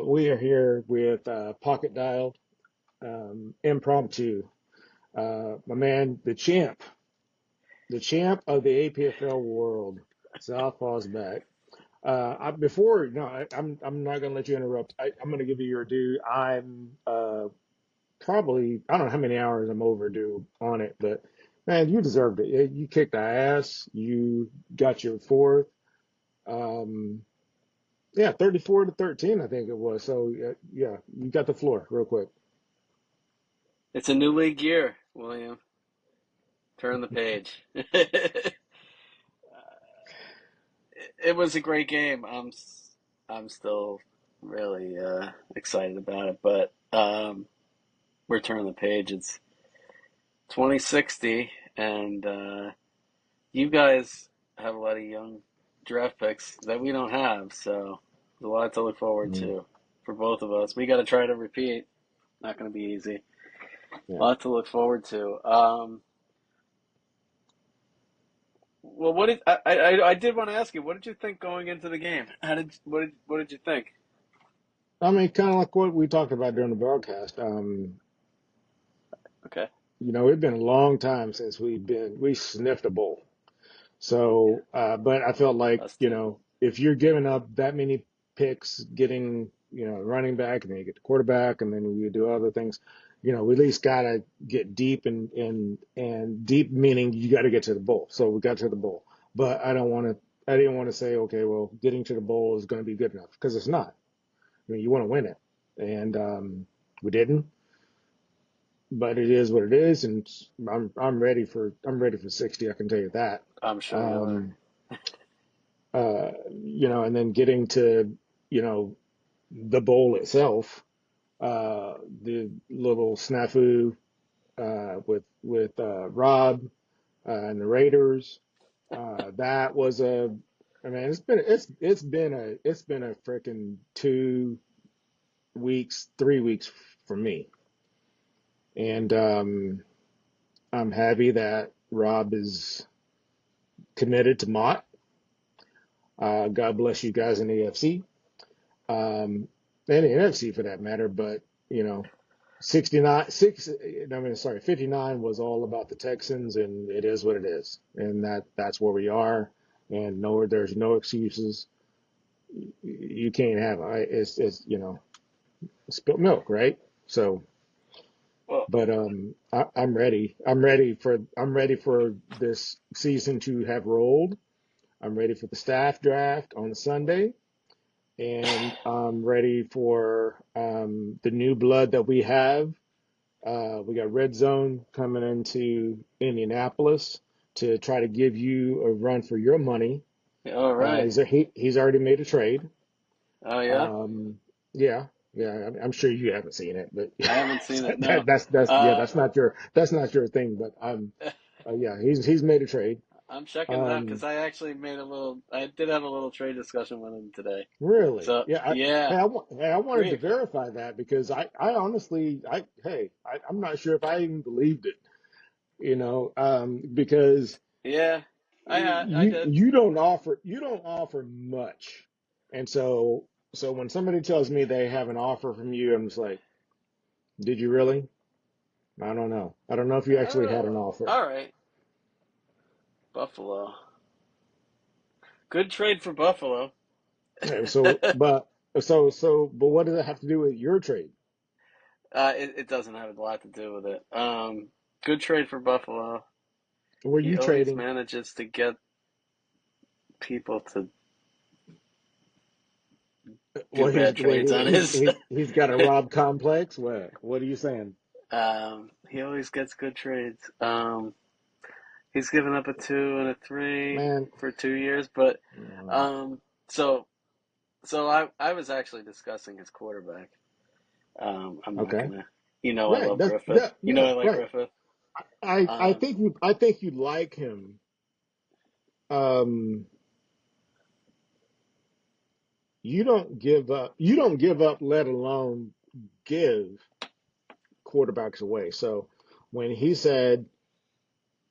We are here with Pocket Dial Impromptu. My man, the champ of the APFL world, Southpaw's back. Before, no, I'm not going to let you interrupt. I'm going to give you your due. I'm probably, I don't know how many hours I'm overdue on it, but man, you deserved it. You kicked the ass. You got your fourth. Um, yeah, 34-13, I think it was. So yeah, you got the floor real quick. It's a new league year, William. Turn the page. It was a great game. I'm still really excited about it, but we're turning the page. It's 2060, and you guys have a lot of young draft picks that we don't have, so there's a lot to look forward Mm, to for both of us. We got to try to repeat. Not going to be easy. A yeah. lot to look forward to. Well, I did want to ask you, what did you think going into the game? What did you think? I mean, kind of like what we talked about during the broadcast. Okay, It's been a long time since we sniffed a bowl. yeah, So, but I felt like, us too. if you're giving up that many picks, getting, running back, and then you get the quarterback, and then you do other things, we at least gotta get deep and deep meaning you got to get to the bowl. So we got to the bowl, but I didn't want to say, okay, well, getting to the bowl is going to be good enough because it's not. I mean, you want to win it, and we didn't, but it is what it is, and I'm ready for 60. I can tell you that. I'm sure you are. Um, and then getting to, you know, the bowl itself, the little snafu with Rob and the Raiders. That was I mean, it's been a freaking 2 weeks, 3 weeks for me, and I'm happy that Rob is committed to Mott. God bless you guys in the AFC. um, and the NFC for that matter. But you know, 69, six. I mean, sorry, 59 was all about the Texans, and it is what it is, and that's where we are. And no, there's no excuses. You can't have it's spilt milk, right? So, Well, but I'm ready. I'm ready for this season to have rolled. I'm ready for the staff draft on Sunday. And I'm ready for the new blood that we have. We got Red Zone coming into Indianapolis to try to give you a run for your money. all right. He's already made a trade. Oh yeah, Um, yeah, yeah. I'm sure you haven't seen it, but I haven't seen it. No. that's yeah, Uh, that's not your thing. But yeah, he's made a trade. I'm checking it out Um, because I actually made a little. I did have a little trade discussion with him today. Really? So Yeah. yeah, I wanted to great. verify that because I honestly, I'm not sure if I even believed it, because Yeah, I you did. you don't offer much, and so when somebody tells me they have an offer from you, I'm just like, did you really? I don't know. I don't know if you actually had an offer. All right, Buffalo. Good trade for Buffalo. Yeah, but what does it have to do with your trade? It doesn't have a lot to do with it. Good trade for Buffalo. Were He you always trading? manages to get people to do Well, bad trades on his. he's got a Rob complex. What are you saying, He always gets good trades. He's given up a 2 and a 3 man? for 2 years, but Uh, um, so I was actually discussing his quarterback. I'm not okay, gonna, I right. love That's Griffith. yeah, I yeah, like right. Griffith. I Um, think you like him. Um, you don't give up, let alone give quarterbacks away. So when he said,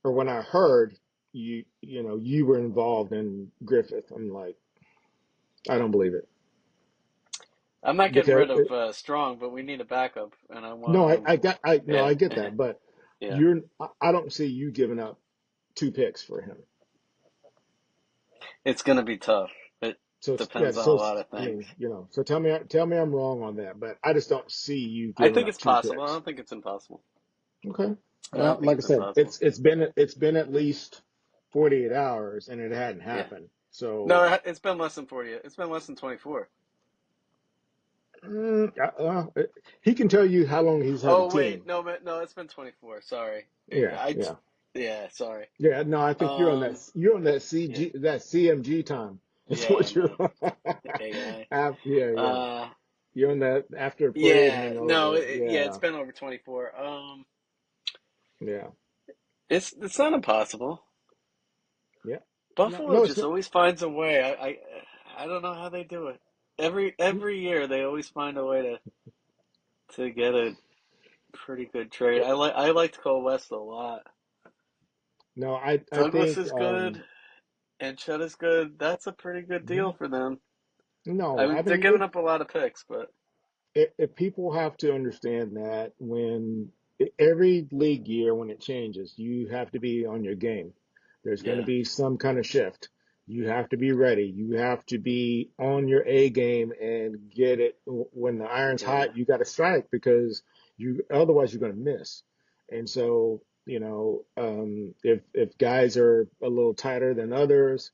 or when I heard you were involved in Griffith, I'm like, I don't believe it. I'm not getting because rid of Strong, but we need a backup, and I want no, one. no, Yeah, I get that, but yeah. I don't see you giving up two picks for him. It's gonna be tough. It So yeah, depends on a so lot of I things. mean, so tell me I'm wrong on that, but I just don't see you I giving think up it's two possible. I picks. don't think it's impossible. Okay. I don't think Like I it's said, impossible. it's been at least 48 hours and it hadn't Yeah. happened. So No, it's been less than 40. It's been less than 24. mm, he can tell you how long he's had a Oh wait, team. no, it's been 24. Sorry. Yeah, I yeah, yeah, sorry. yeah. No, I think Um, you're on that yeah, CMG time. That's yeah, what you're. man. AI. Yeah, yeah. Uh, You're on that after parade yeah, no, hangover. yeah, it's Yeah, been over 24. yeah, It's not impossible. yeah. No, Buffalo no, it's just not. always finds a way. I don't know how they do it. Every year they always find a way to get a pretty good trade. I liked Cole West a lot. No, I Douglas think is good and Chet is good. That's a pretty good deal mhm. for them. I No, mean, I they're mean giving up a lot of picks, but if people have to understand that when every league year when it changes, you have to be on your game. There's going to yeah, be some kind of shift. You have to be ready. You have to be on your A game and get it when the iron's yeah, hot. You got to strike because you otherwise you're going to miss. And so, if guys are a little tighter than others,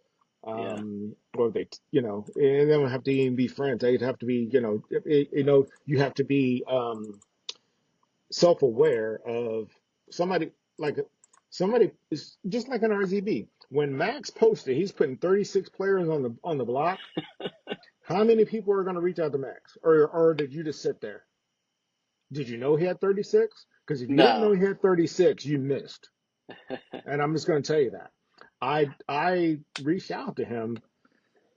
yeah, or they, and they don't have to even be friends. They'd have to be, you have to be self-aware of somebody like somebody is just like an RZB. When Max posted, he's putting 36 players on the block. How many people are going to reach out to Max, or did you just sit there? Did you know he had 36? Because if you didn't know no, he had 36, you missed. And I'm just going to tell you that. I reached out to him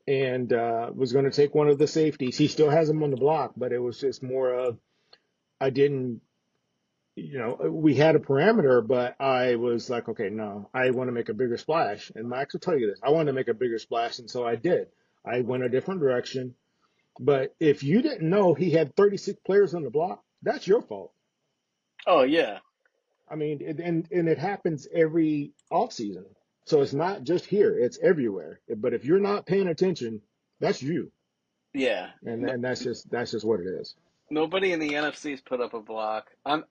and was going to take one of the safeties. He still has him on the block, but it was just more of I didn't, we had a parameter, but I was like, okay, no, I want to make a bigger splash. And Max will tell you this. I wanted to make a bigger splash, and so I did. I went a different direction. But if you didn't know he had 36 players on the block, that's your fault. oh yeah, I mean, and it happens every offseason. So it's not just here, it's everywhere. But if you're not paying attention, that's you. yeah. And that's just what it is. Nobody in the NFC's put up a block. I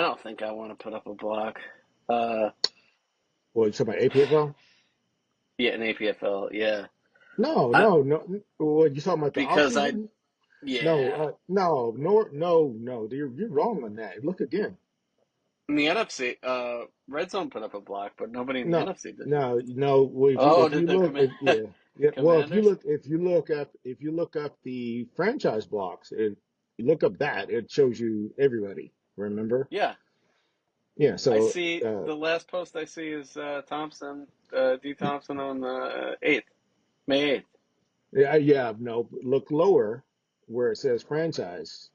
don't think I want to put up a block. Uh, Well, you talking about APFL? yeah, in APFL, yeah. No, I no, no. Well, you talking about the off because I season? No, yeah. no. You're wrong on that. Look again. In the NFC, Red Zone put up a block, but nobody in the No, NFC did. no. Well, Oh, if did you the look, yeah, yeah. Well, Commanders? if you look up the franchise blocks, you look up that it shows you everybody. Remember? Yeah, Yeah. I So, see. The last post I see is Thompson, D. Thompson on the 8th, May 8th. yeah, yeah. No, look lower where it says franchise.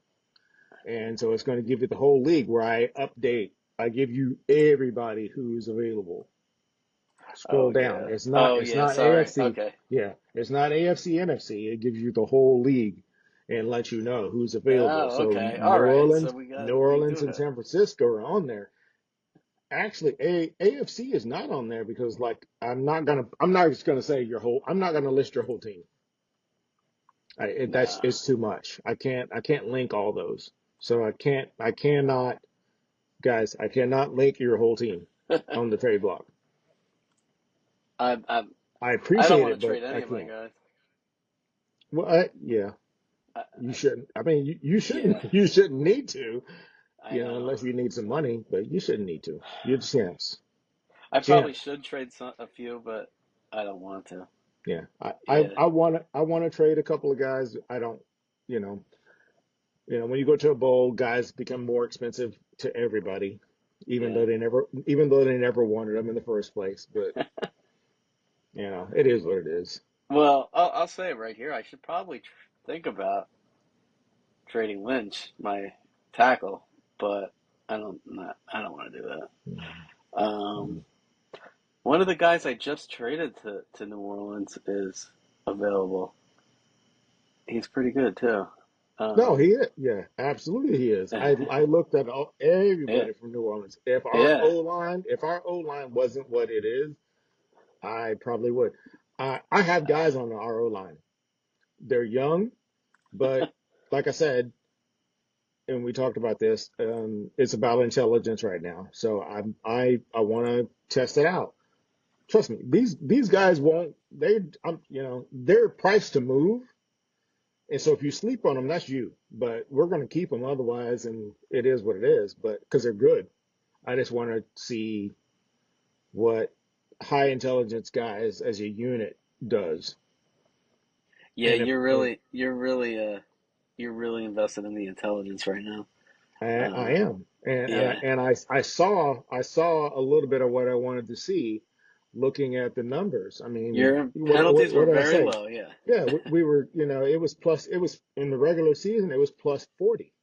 And so it's going to give you the whole league where I update. I give you everybody who's available. Scroll Oh down. yeah. Oh It's yeah. not Sorry. AFC. Okay. Yeah, it's not AFC NFC. It gives you the whole league and lets you know who's available. Oh So okay. All right. So New we Orleans do and have. San Francisco are on there. Actually, AFC is not on there because like I'm not just gonna say your whole I'm not gonna list your whole team. That's Nah. it's too much. I can't link all those. So I cannot guys, I cannot link your whole team on the trade block. I I I don't appreciate want it, to but trade I any of my can't. guys. Well, yeah, you I shouldn't. I mean, you yeah. shouldn't. You shouldn't need to, I know. unless you need some money. But you shouldn't need to. You're the champs. I probably Champ. should trade a few, but I don't want to. Yeah. Yeah. I want to trade a couple of guys. I don't. You know. When you go to a bowl, guys become more expensive to everybody, Yeah. even though they never wanted them in the first place. But it is what it is. Well, I'll say it right here. I should probably think about trading Lynch, my tackle, but I don't want to do that. Mhm. One of the guys I just traded to New Orleans is available. he's pretty good too. No, Um, he is. Yeah, absolutely he is. I looked at yeah, everybody from New Orleans. yeah. If our O line wasn't what it is, I probably would. I have guys on our O line. They're young, but like I said, and we talked about this, it's about intelligence right now. So I want to test it out. Trust me, these guys won't. They're priced to move. And so if you sleep on them, that's you. But we're going to keep them otherwise, and it is what it is. But because they're good, I just want to see what high intelligence guys as a unit does. Yeah, And if and you're really invested in the intelligence right now. I Um, am, yeah, and I saw a little bit of what I wanted to see, looking at the numbers. I mean, your penalties were what did I very say? low. Yeah, Yeah, we were, it was plus. It was in the regular season. It was plus 40.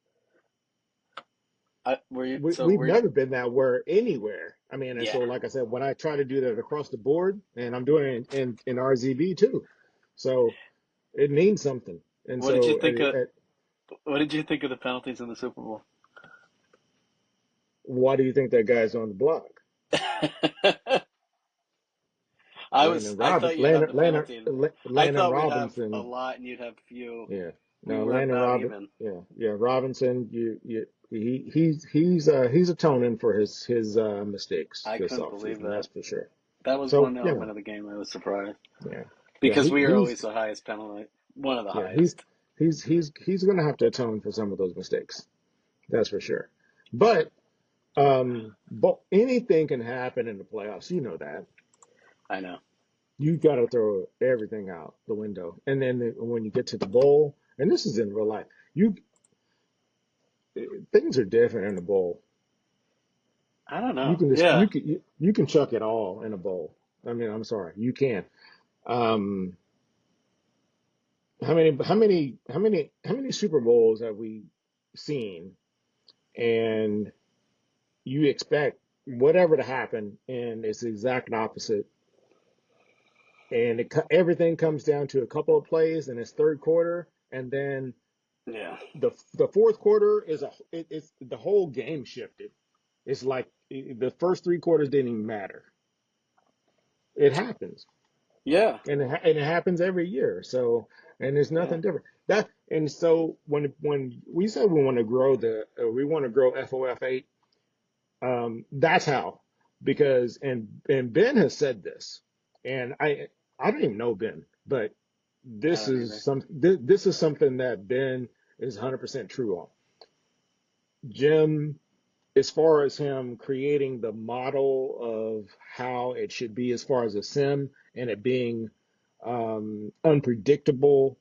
were you? So We've were you? never been that where anywhere. I mean, and Yeah. so like I said, when I try to do that across the board, and I'm doing it in RZB too, so it means something. And What did you so think of? What did you think of the penalties in the Super Bowl? why do you think that guy's on the block? I thought you'd have the penalty. I Landon thought we'd have a Robinson. lot and you'd have few. Yeah, We no, were Landon about Robin. even. Yeah, Robinson. He's atoning for his mistakes I this couldn't believe offseason. That's that. for sure. That was So one element of the game I was surprised yeah, yeah. because we are always the highest penalty, one of the Yeah, highest. he's going to have to atone for some of those mistakes. That's for sure. But but anything can happen in the playoffs. You know that. I know. You got to throw everything out the window, and then when you get to the bowl, and this is in real life, you things are different in the bowl. I don't You know. can just Yeah. you can chuck it all in a bowl. I mean, I'm sorry, you can. Um, how many Super Bowls have we seen? And you expect whatever to happen, and it's the exact opposite. And everything comes down to a couple of plays, and it's third quarter, and then Yeah. the fourth quarter it's the whole game shifted. It's like the first three quarters didn't even matter. It happens, Yeah. and it happens every year. So, and there's Yeah. nothing different. And so when we say we want to grow FOF8. That's how, because and Ben has said this, and I don't even know Ben, but I don't either. this is something that Ben is 100% true on. Jim, as far as him creating the model of how it should be as far as a sim and it being unpredictable,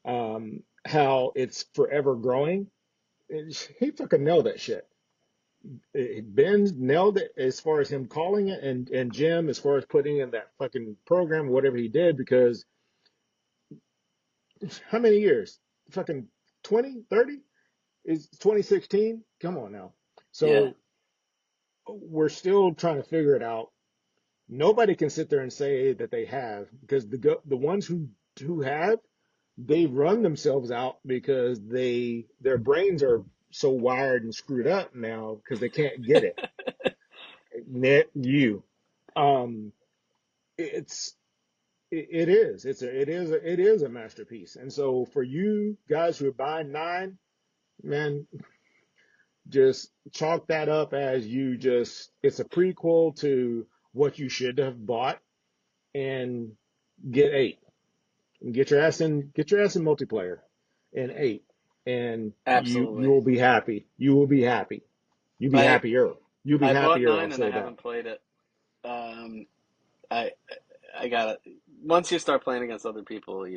how it's forever growing, he fucking nailed that shit. Ben nailed it as far as him calling it, and Jim as far as putting in that fucking program, whatever he did, because how many years? Fucking 20, 30? Is 2016? Come on now. Yeah. So we're still trying to figure it out. Nobody can sit there and say that they have, because the ones who have, they run themselves out because their brains are so wired and screwed up now because they can't get it. Net you. Um, it's it is it is a masterpiece. And so for you guys who are buying nine, man, just chalk that up as it's a prequel to what you should have bought, and get eight. Get your ass in multiplayer in eight, and you Absolutely. will be happy. You will be happy. You'll be I happier. You'll be I bought happier, I'll nine and I say that. haven't played it. Um, I I got it. Once you start playing against other people,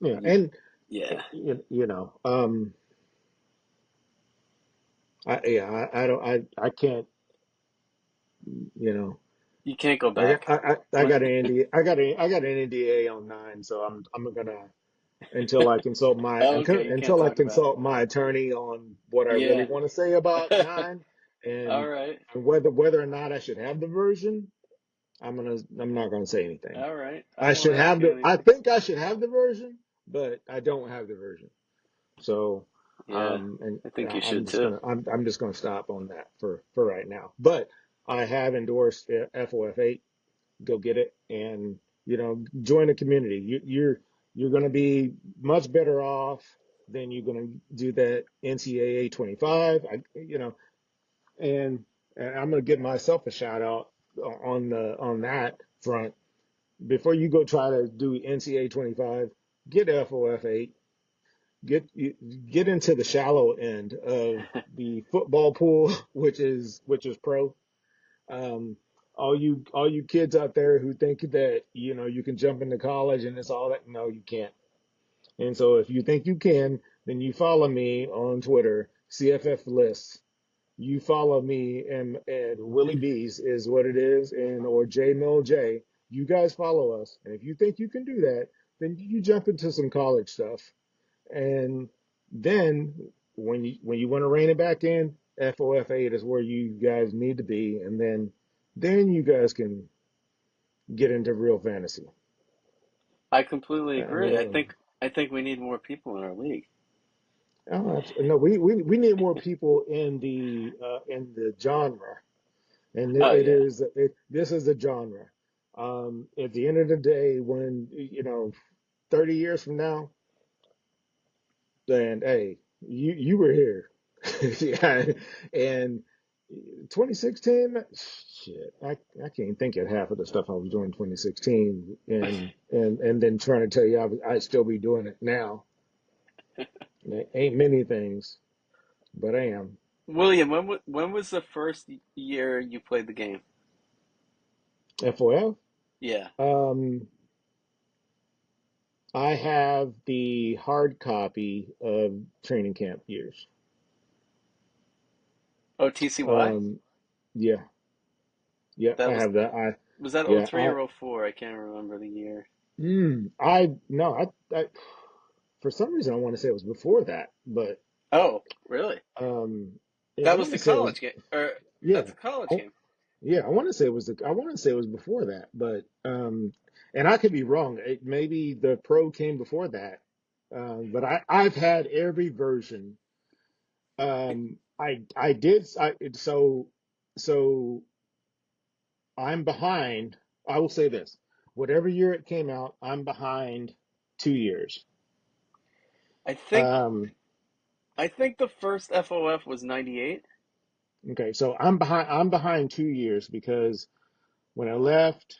Yeah, you and yeah, you know, I don't I can't, you know, you can't go back. I When, got I got an NDA on nine, so I'm gonna okay, you can't until I talk about it. consult my attorney on what I really Yeah. want to say about nine, All and right. whether or not I should have the version. I'm not gonna say anything. All right. I won't ask you I anything. think I should have the version, but I don't have the version. So, Yeah, and I think you I'm should just too. I'm just gonna stop on that for right now. But I have endorsed FOF8. Go get it, and join the community. You're gonna be much better off than you're gonna do that NCAA 25. And and I'm gonna give myself a shout out on that front. Before you go try to do NCAA 25, get FOF8. Get get into the shallow end of the football pool, which is pro. Um, all you kids out there who think that you can jump into college and it's all that, no, you can't. And so if you think you can, then you follow me on Twitter, CFF Lists. You follow me, and Willie B's is what it is, and or J Mill J. You guys follow us, and if you think you can do that, then you jump into some college stuff. And then when you want to rein it back in, FOF8 is where you guys need to be, and then you guys can get into real fantasy. I completely I agree. I mean, think I think we need more people in our league. no, we need more people in the genre, and Oh it yeah. is this is a genre. At the end of the day, when 30 years from now, then hey, you were here. Yeah, and 2016, shit, I can't think of half of the stuff I was doing in 2016, and then trying to tell you I'd still be doing it now. There ain't many things, but I am. William, when was the first year you played the game? FOF, Yeah. um, I have the hard copy of training camp years. OTCY? Um, yeah, yeah, I That have that. I was that yeah, '03 or '04? I can't remember the year. I no, I for some reason I want to say it was before that, but Oh, really? um, yeah, I That was want the to say it was college game, or yeah, that's a college oh, game. yeah, I want to say it was before that, but and I could be wrong. Maybe the pro came before that, but I've had every version. I did so I'm behind. I will say this: whatever year it came out, I'm behind 2 years. I think Um, I think the first FOF was '98. okay, so I'm behind 2 years because when I left,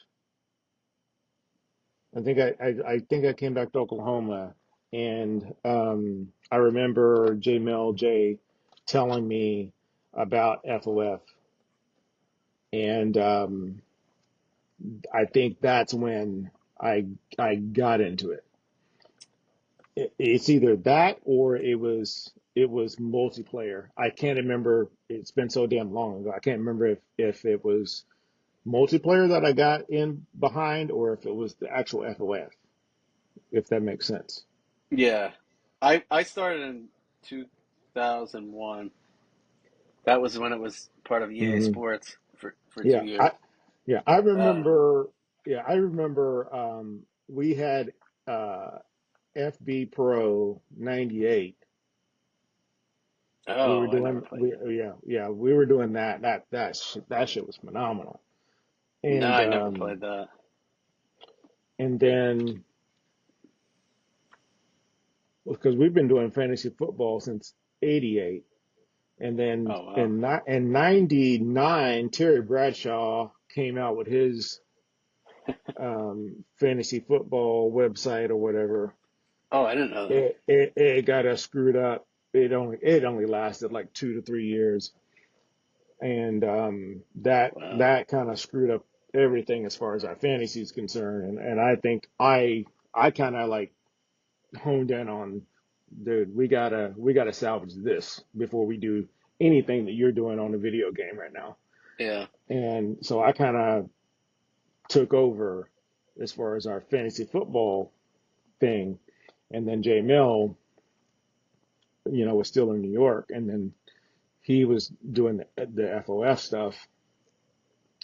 I think I came back to Oklahoma, and I remember J Mel J telling me about FOF, and I think that's when I got into it. It's either that or it was multiplayer. I can't remember. It's been so damn long ago. I can't remember if it was multiplayer that I got in behind or if it was the actual FOF, if that makes sense. Yeah, I started in 2001. That was when it was part of EA Hmm. Sports for two Yeah, years. I Uh, remember. Yeah, I remember. We had FB Pro '98. We oh, were I never doing. played that. We were doing that. That shit was phenomenal. No, And I never played that. and then because we've been doing fantasy football since '88, and then Oh wow. in '99, Terry Bradshaw came out with his fantasy football website or whatever. Oh, I didn't know that. It got us screwed up. It only lasted like 2 to 3 years, and that Wow. that kind of screwed up everything as far as our fantasy is concerned. And I think I kind of like honed in on, dude, we gotta salvage this before we do anything that you're doing on the video game right now. Yeah. And so I kind of took over as far as our fantasy football thing, and then Jay Mill, was still in New York, and then he was doing the FOF stuff,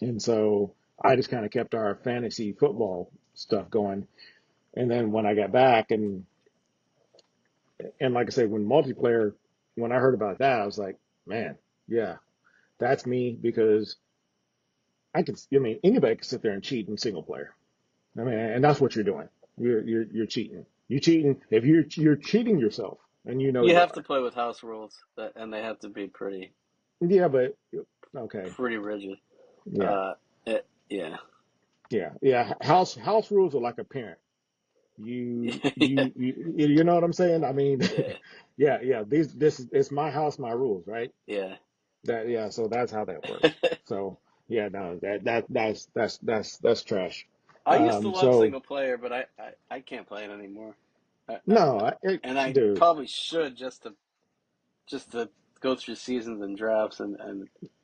and so I just kind of kept our fantasy football stuff going. And then when I got back and And like I say, when multiplayer, when I heard about that, I was like, man, yeah, that's me because I mean, anybody can sit there and cheat in single player. I mean, and that's what you're doing. You're cheating. You cheating if you're cheating yourself, and you know You you have to are. play with house rules, and they have to be Yeah, but okay, pretty rigid. yeah, Yeah, yeah. House rules are like a parent. yeah, You know what I'm saying? I mean, yeah, yeah. This it's my house, my rules, right? yeah. That yeah. So that's how that works. So yeah, no, that's trash. I used to love So single player, but I can't play it anymore. no, And I dude, probably should just to go through seasons and drafts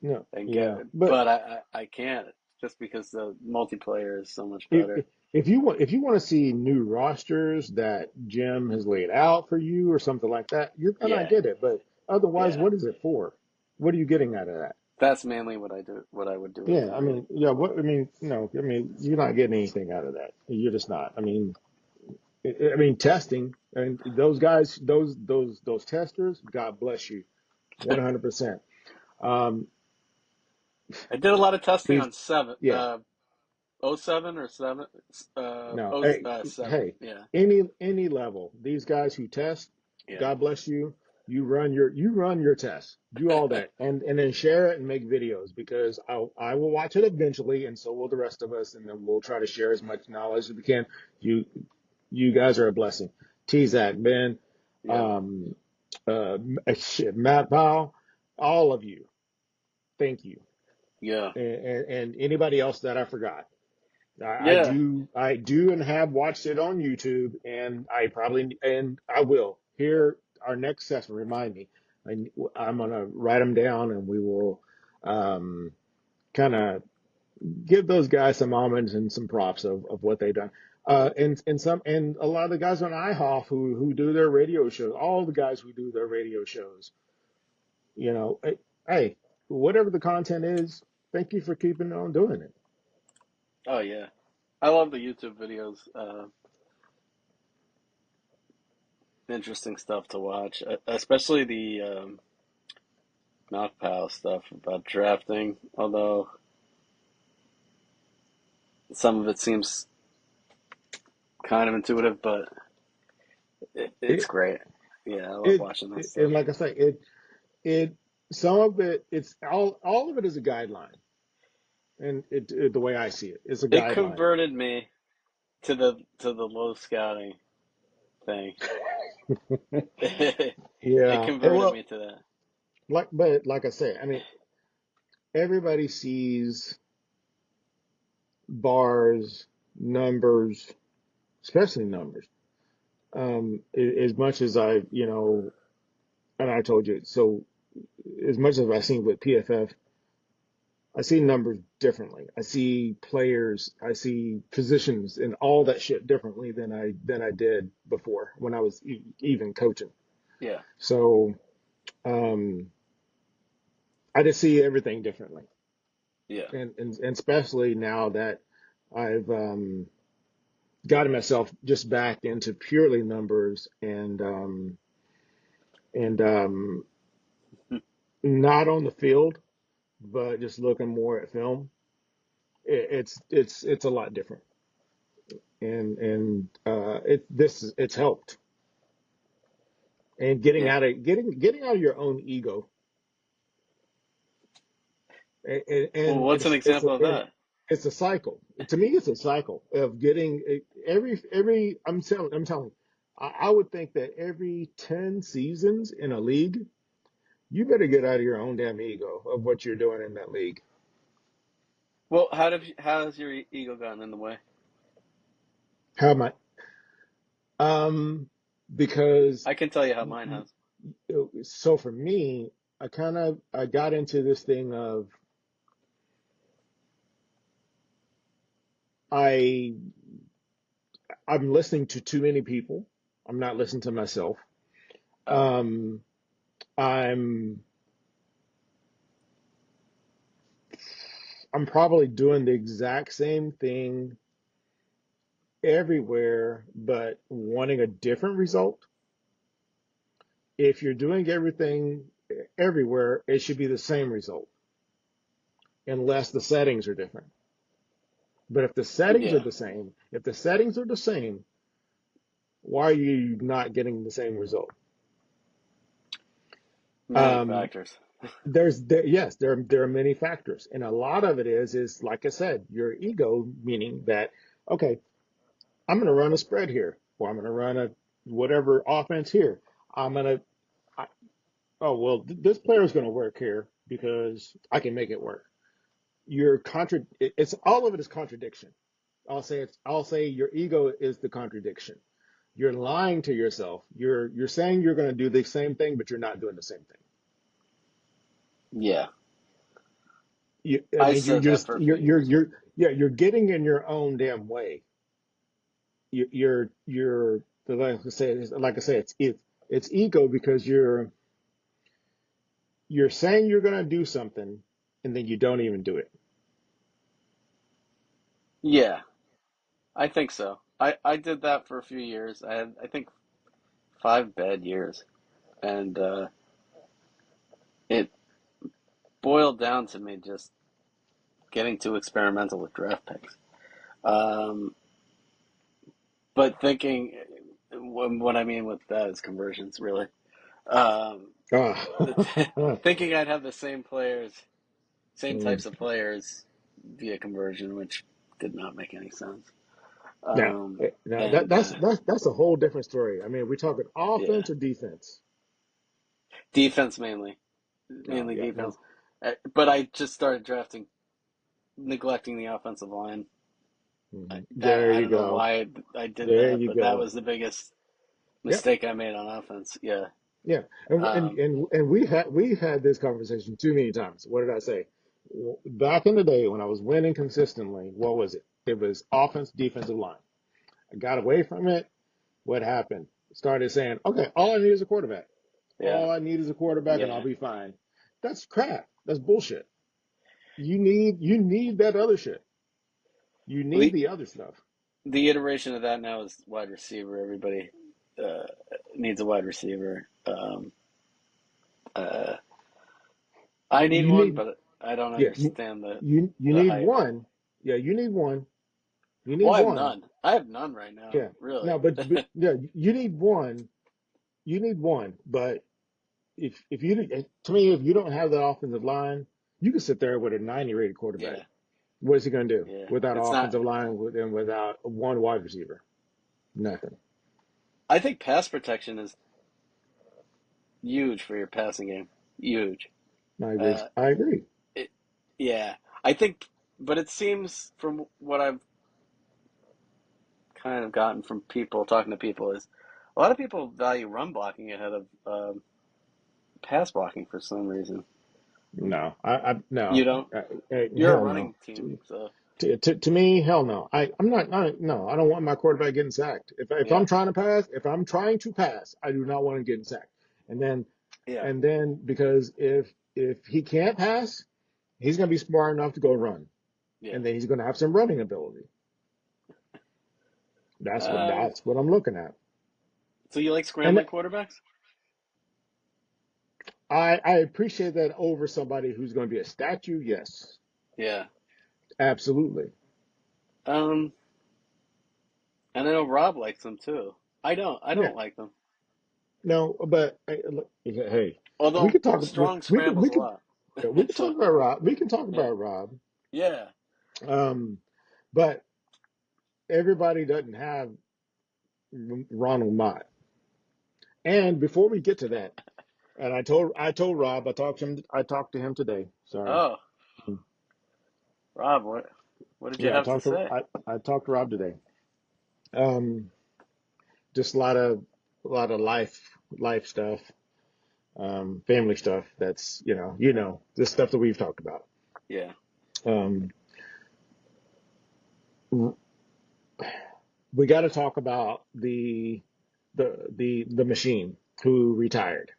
no, and yeah, but but I can't just because the multiplayer is so much if better. if you want to see new rosters that Jim has laid out for you or something like that, you're gonna Yeah, get it. But otherwise, yeah. what is it for? What are you getting out of that? That's mainly what I do. What I would do it Yeah, I for. mean, yeah, what I mean, no, I mean, you're not getting anything out of that. You're just not. I mean, testing and those guys, those testers, God bless you, 100%. Um, I did a lot of testing these, on seven, yeah, oh 07 or seven, no, hey, seven. hey, Yeah, any level, these guys who test, yeah, God bless you. You run your tests, do all that, and then share it and make videos because I will watch it eventually, and so will the rest of us, and then we'll try to share as much knowledge as we can. You you guys are a blessing. T-Zac, Ben, yeah, um, shit, Matt Powell, all of you, thank you, yeah, and anybody else that I forgot. yeah. I do and have watched it on YouTube, and I will. Here, our next session, remind me. I'm gonna write them down, and we will kind of give those guys some homage and some props of what they've done. And a lot of the guys on IHOF who do their radio shows, all the guys who do their radio shows, hey, whatever the content is, thank you for keeping on doing it. Oh yeah. I love the YouTube videos. Interesting stuff to watch, especially the knockpile stuff about drafting. Although some of it seems kind of intuitive, but it's It great. Yeah, I love it, watching that and stuff. like I say, it some of it it's all of it is a guideline, and the way I see it, it's a It guideline. converted me to the low scouting thing. It Yeah, converted well, me to that. but like I say, I mean, everybody sees bars, numbers, especially numbers. As much as and I told you, so as much as I've seen with PFF, I see numbers differently. I see players, I see positions and all that shit differently than I did before when I was even coaching. Yeah, So um, I just see everything differently, yeah, and especially now that I've gotten myself just back into purely numbers and not on the field, but just looking more at film. It's a lot different, and it's helped. And yeah. getting out of your own ego, Well, and what's an example of that? it's a cycle. To me, it's a cycle of getting every. I'm telling you, I would think that every 10 seasons in a league, you better get out of your own damn ego of what you're doing in that league. Well, how has your ego gotten in the way? How am I? Um, because I can tell you how mine has. so for me, I got into this thing of I I'm listening to too many people. I'm not listening to myself. Oh, Um, I'm I'm probably doing the exact same thing everywhere, but wanting a different result. If you're doing everything everywhere, it should be the same result, unless the settings are different. But Yeah. if the settings are the same, why are you not getting the same result? Many Um, factors. yes, there are many factors, and a lot of it is like I said, your ego, meaning that okay, I'm going to run a spread here, or I'm going to run a whatever offense here. I'm going to oh well, this player is going to work here because I can make it work. It's all of it is contradiction. I'll say your ego is the contradiction. You're lying to yourself. You're saying you're going to do the same thing, but you're not doing the same thing. Yeah. I I mean, said that for a few years. you're getting in your own damn way. You're like I say, it's ego because you're saying you're going to do something, and then you don't even do it. Yeah, I think so. I did that for a few years. I had, I think, 5 bad years. And it boiled down to me just getting too experimental with draft picks. Um, but thinking, what I mean with that is conversions, really. Um, Ah. thinking I'd have the same players, same Mm. types of players via conversion, which did not make any sense. Now, now And that's a whole different story. I mean, we're talking yeah, offense or defense. defense mainly, Oh mainly yeah, no. defense. But I just started drafting, neglecting the offensive line. There I you don't know go. why I did There that, you but that go. was the biggest Yep. mistake I made on offense. Yeah. Yeah. And Um, we had this conversation too many times. What did I say? Back in the day when I was winning consistently, what was it? It was offense, defensive line. I got away from it. What happened? Started saying, okay, all I need is a quarterback. yeah. All I need is a quarterback and I'll Yeah. be fine. That's crap. That's bullshit. You need that other shit. You need The the other stuff. the iteration of that now is wide receiver. Everybody uh, needs a wide receiver. Uh, I need You one, need but I don't yeah, understand you the need hype. one. Yeah, you need one. You Well, need I have one. none. I have none right now, Yeah. really. No, but yeah, you need one. You need one. But if you to me, if you don't have the offensive line, you can sit there with a 90 rated quarterback. Yeah, What is he going to do yeah. without It's not. offensive line and without one wide receiver? Nothing. I think pass protection is huge for your passing game. Huge. I agree. Uh, I agree. it, yeah, I think, but it seems from what I've kind of gotten from people talking to people is a lot of people value run blocking ahead of pass blocking for some reason. No, You no, don't. You're a hell no. running team, so To me, hell no. I'm not, no, I don't want my quarterback getting sacked. If yeah, I'm trying to pass, if I'm trying to pass, I do not want him getting sacked. And then, yeah, because if he can't pass, he's going to be smart enough to go run. yeah. And then he's going to have some running ability. Uh, That's what I'm looking at. so you like And scrambling quarterbacks? I appreciate that over somebody who's going to be a statue. Yes, Yeah. absolutely. Um, and I know Rob likes them too. I don't. I Yeah. don't like them. No, but hey, we Although could talk. strong scrambles a lot. We could So talk about Rob. We can talk yeah, about Rob. yeah, Um, but everybody doesn't have Ronald Mott. And before we get to that, and I told Rob, I talked to him today. Sorry. Oh, Rob, what did you Yeah, have to say? I talked to Rob today. Um, just a lot of life stuff, family stuff. That's the stuff that we've talked about. Yeah. Um, we got to talk about the machine who retired.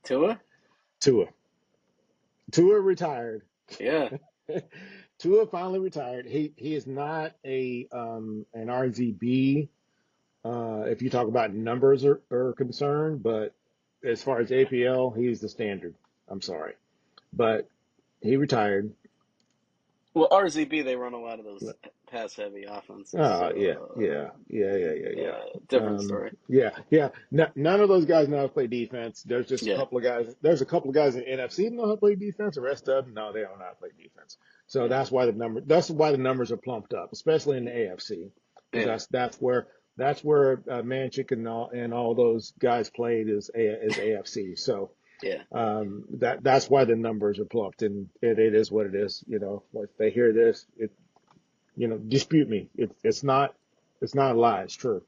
Tua? Tua. Tua retired. Yeah. Tua finally retired. He is not a an RZB if you talk about numbers are concerned, but as far as APL, he's the standard. I'm sorry, but he retired. Well, RZB, they run a lot of those pass-heavy offenses, Yeah, so yeah. different story. Yeah. None of those guys know how to play defense. There's just a Yeah, couple of guys. There's a couple of guys in the NFC that know how to play defense. The rest of them, no, they don't know how to play defense. So yeah, that's why the number. That's why the numbers are plumped up, especially in the AFC, because yeah, that's where Manchik and all those guys played is AFC. So yeah. that's why the numbers are plumped, and it is what it is. If they hear this, dispute me. It's not a lie. It's true.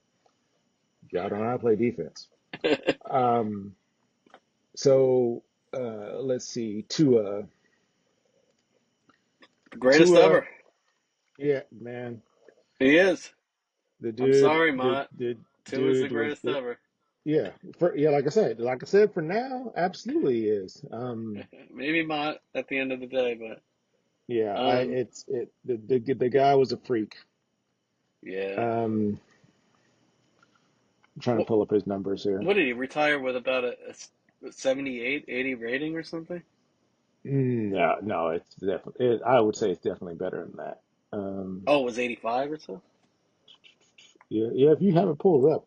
I don't know how to play defense. Um, so let's see. Greatest Tua, ever. yeah, man, He is. the I'm dude, sorry, the, Mott. the Two is the dude was, greatest ever. yeah, like I said, for now, absolutely is. Maybe Mott at the end of the day, but Yeah, um, the guy was a freak. yeah. I'm trying to What pull up his numbers here. what did he retire with about a 78, 80 rating or something? No, no, it's definitely. I would say it's definitely better than that. Oh, it was 85 or so? Yeah, yeah. If you have it pulled up,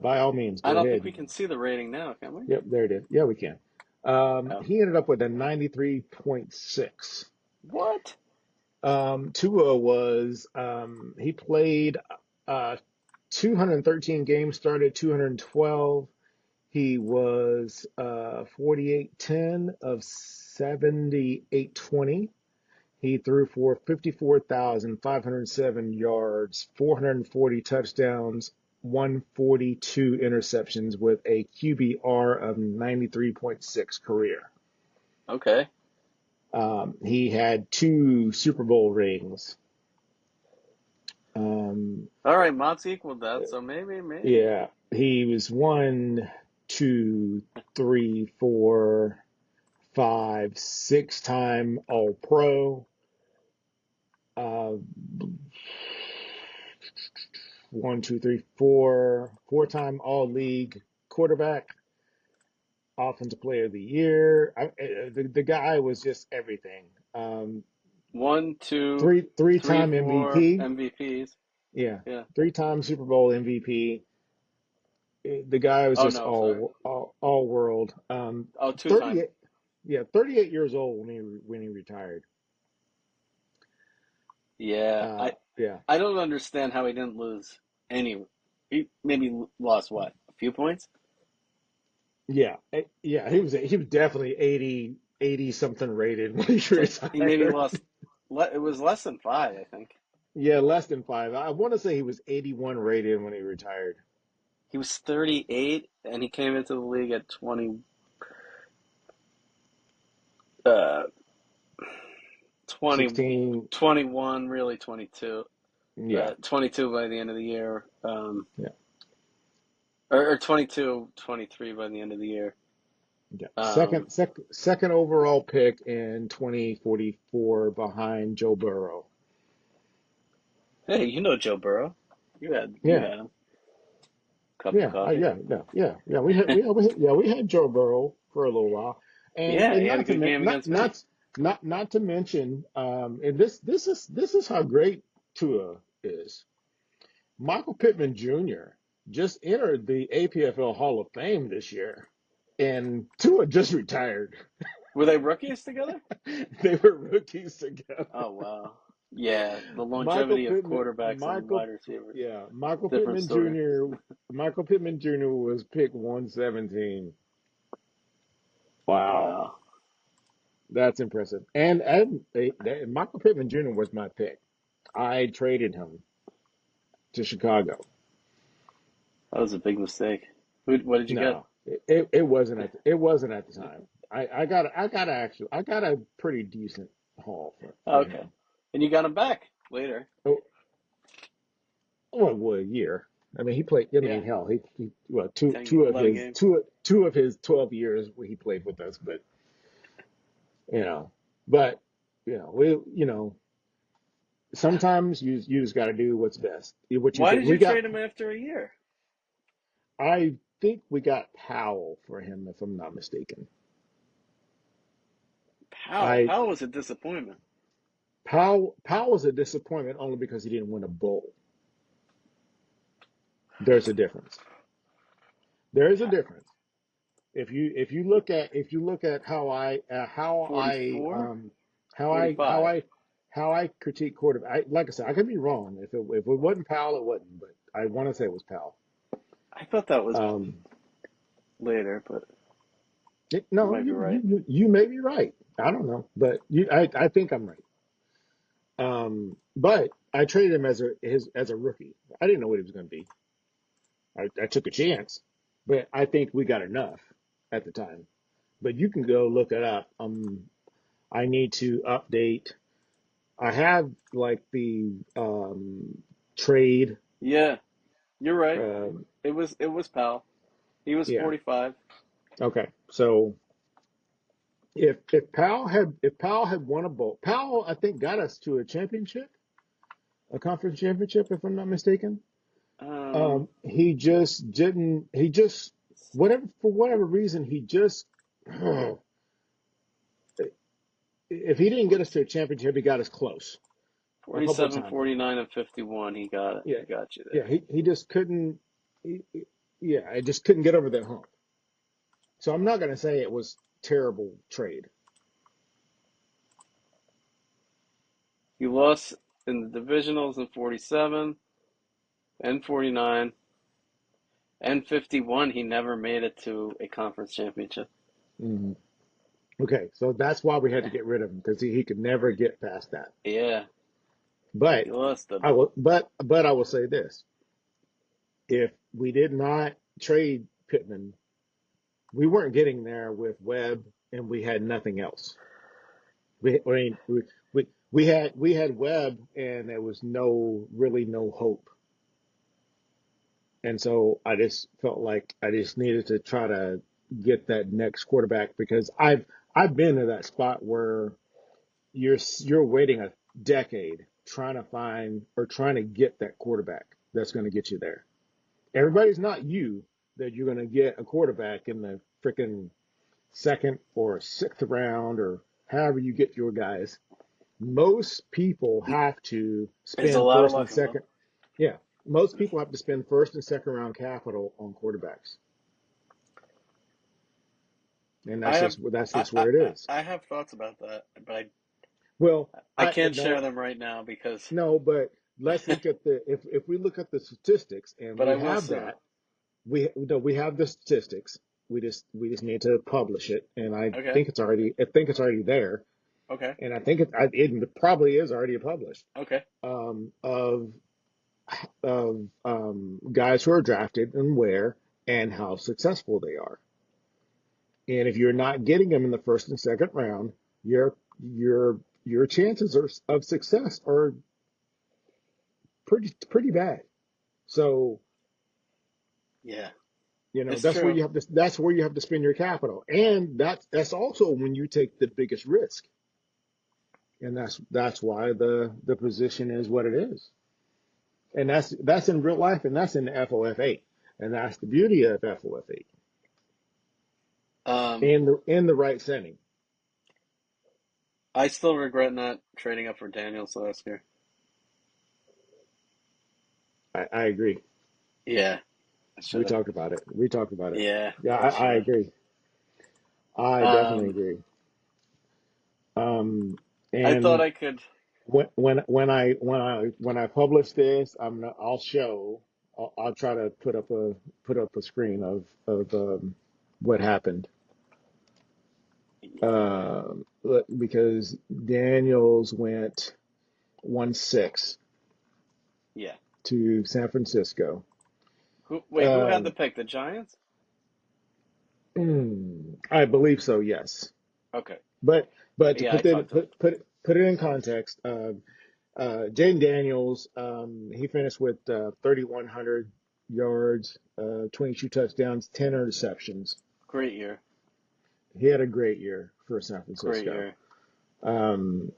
by all means, I go don't think ahead. we can see the rating now, can we? Yep, there it is. Yeah, we can. Oh. He ended up with a 93.6. What? Tua he played uh, 213 games, started 212. He was 48-10 of 78-20. He threw for 54,507 yards, 440 touchdowns, 142 interceptions with a QBR of 93.6 career. Okay. He had 2 Super Bowl rings. Um, All right, Mott's equaled that, so maybe. yeah, he was 1, 2, 3, 4, 5, 6 time All Pro. Uh, 4 time All League quarterback, Offensive Player of the Year. The guy was just everything. Um, One, two, three, three-time four MVP. MVPs. Yeah, Yeah. 3 time Super Bowl MVP. The guy was Oh just no, sorry. all world. Oh, two time. 38. Yeah, 38 years old when he retired. Yeah, Yeah, I don't understand how he didn't lose any. He maybe lost what? A few points? yeah. He was definitely 80 something rated when he So he maybe retired. lost. It was less than five, I think. Yeah, less than 5. I want to say he was 81 rated when he retired. He was 38, and he came into the league at 20, uh, 20, 16. 21, really 22. Yeah, 22 by the end of the year. yeah, Or 22, 23 by the end of the year. yeah. Um, Second overall pick in 2044 behind Joe Burrow. hey, you know Joe Burrow. You Yeah, had him. Cup of yeah, coffee. yeah. We had Joe Burrow for a little while, and Yeah, and he had a not to good men- game against me. not to mention, and this is how great Tua is. Michael Pittman Jr. just entered the APFL Hall of Fame this year, and Tua just retired. Were they rookies together? They were rookies together. Oh wow. Yeah, the Michael longevity of Pittman, quarterbacks and Michael, wide receivers. yeah, Michael Different Pittman story. Jr. Michael Pittman Jr. was picked 117. Wow, Wow. that's impressive. And Michael Pittman Jr. was my pick. I traded him to Chicago. That was a big mistake. What did you get? No, it wasn't at the time. I got a pretty decent haul for Oh, okay. him. And you got him back later. Oh, well, a year. I mean, he played. I Yeah. mean, hell, he well, two 10, two of 11 his games. two of his 12 years he played with us. But you know, but we sometimes you just got to do what's best. What you Why think did we you got? trade him after a year? I think we got Powell for him, if I'm not mistaken. I Powell was a disappointment. Powell was a disappointment only because he didn't win a bowl. There's a difference. There is a difference. If you look at how I 44? how I how 45. I how I critique quarterback. Like I said, I could be wrong. If it wasn't Powell, it wasn't. But I want to say it was Powell. I thought that was Um, later, but you no, might be right. you may be right. I don't know, but I think I'm right. But I traded him as a rookie. I didn't know what he was going to be. I took a chance, but I think we got enough at the time. But you can go look it up. I need to update. I have like the trade. Yeah, you're right. Um, It was Powell. He was yeah. 45. Okay. So if Powell had won a bowl, Powell I think got us to a championship, a conference championship, if I'm not mistaken. Um, He just didn't. He just whatever for whatever reason he just. If he didn't get us to a championship, he got us close a couple of 47, times. 49, and 51. He got it. Yeah, He got you yeah. there. He just couldn't. Yeah, I just couldn't get over that hump. So I'm not going to say it was terrible trade. He lost in the divisionals in 47 and 49 and 51. He never made it to a conference championship. Hmm. Okay, so that's why we had to get rid of him because he could never get past that. Yeah, But he lost them. but I will say this: if we did not trade Pittman, we weren't getting there with Webb, and we had nothing else. I mean, we had Webb, and there was really no hope. And so I just felt like I just needed to try to get that next quarterback because I've been to that spot where you're waiting a decade trying to find or trying to get that quarterback that's going to get you there. Everybody's not you that you're going to get a quarterback in the freaking second or sixth round or however you get your guys. Most people have to There's a spend lot of first and luck involved. second. Yeah, most people have to spend first and second round capital on quarterbacks, and I have that's I, just I, where it I is. I have thoughts about that, but Well, I I can't share no them right now because no, but let's look at the if we look at the statistics, and but I we will have soon. that. We have the statistics. We just need to publish it, and Okay. I think it's already there, Okay. and I think it probably is already published. Okay. Of guys who are drafted and where and how successful they are. And if you're not getting them in the first and second round, your your chances of success are pretty bad. So Yeah, it's that's where true. you have to spend your capital, and that's also when you take the biggest risk, and that's why the position is what it is, and that's in real life, and that's in the FOF8, and that's the beauty of FOF8 Um, in the right setting. I still regret not trading up for Daniels last year. I agree. Yeah, I We should have. talked about it. We talked about it. Yeah, Yeah, I I should have. agree. I definitely Um, agree. Um, I thought and I could. when I publish this, I'll show. I'll try to put up a screen of what happened. Because Daniels went 1-6 Yeah. to San Francisco. Who had the Um, pick? The Giants? I believe so. Yes. Okay. But to Yeah, I put that talked to him. put it in context, Jaden Daniels, he finished with 3,100 yards, 22 touchdowns, 10 interceptions. Great year. He had a great year for San Great Francisco. year. Um,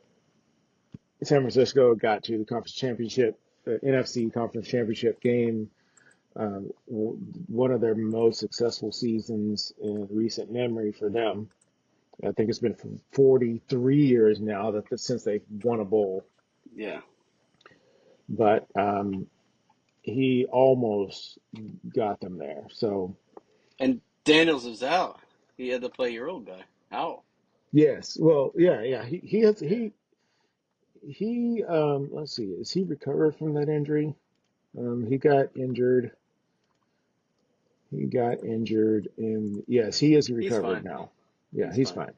San Francisco got to the conference championship, NFC conference championship game one of their most successful seasons in recent memory for them. I think it's been 43 years now since they've won a bowl, Yeah. but he almost got them there. So And Daniels was out. He had to play your old guy. How? yes, well, yeah, yeah. He has he let's see, is he recovered from that injury? He got injured. He got injured in yes, he is He's recovered fine. now. Yeah, He's he's fine. fine.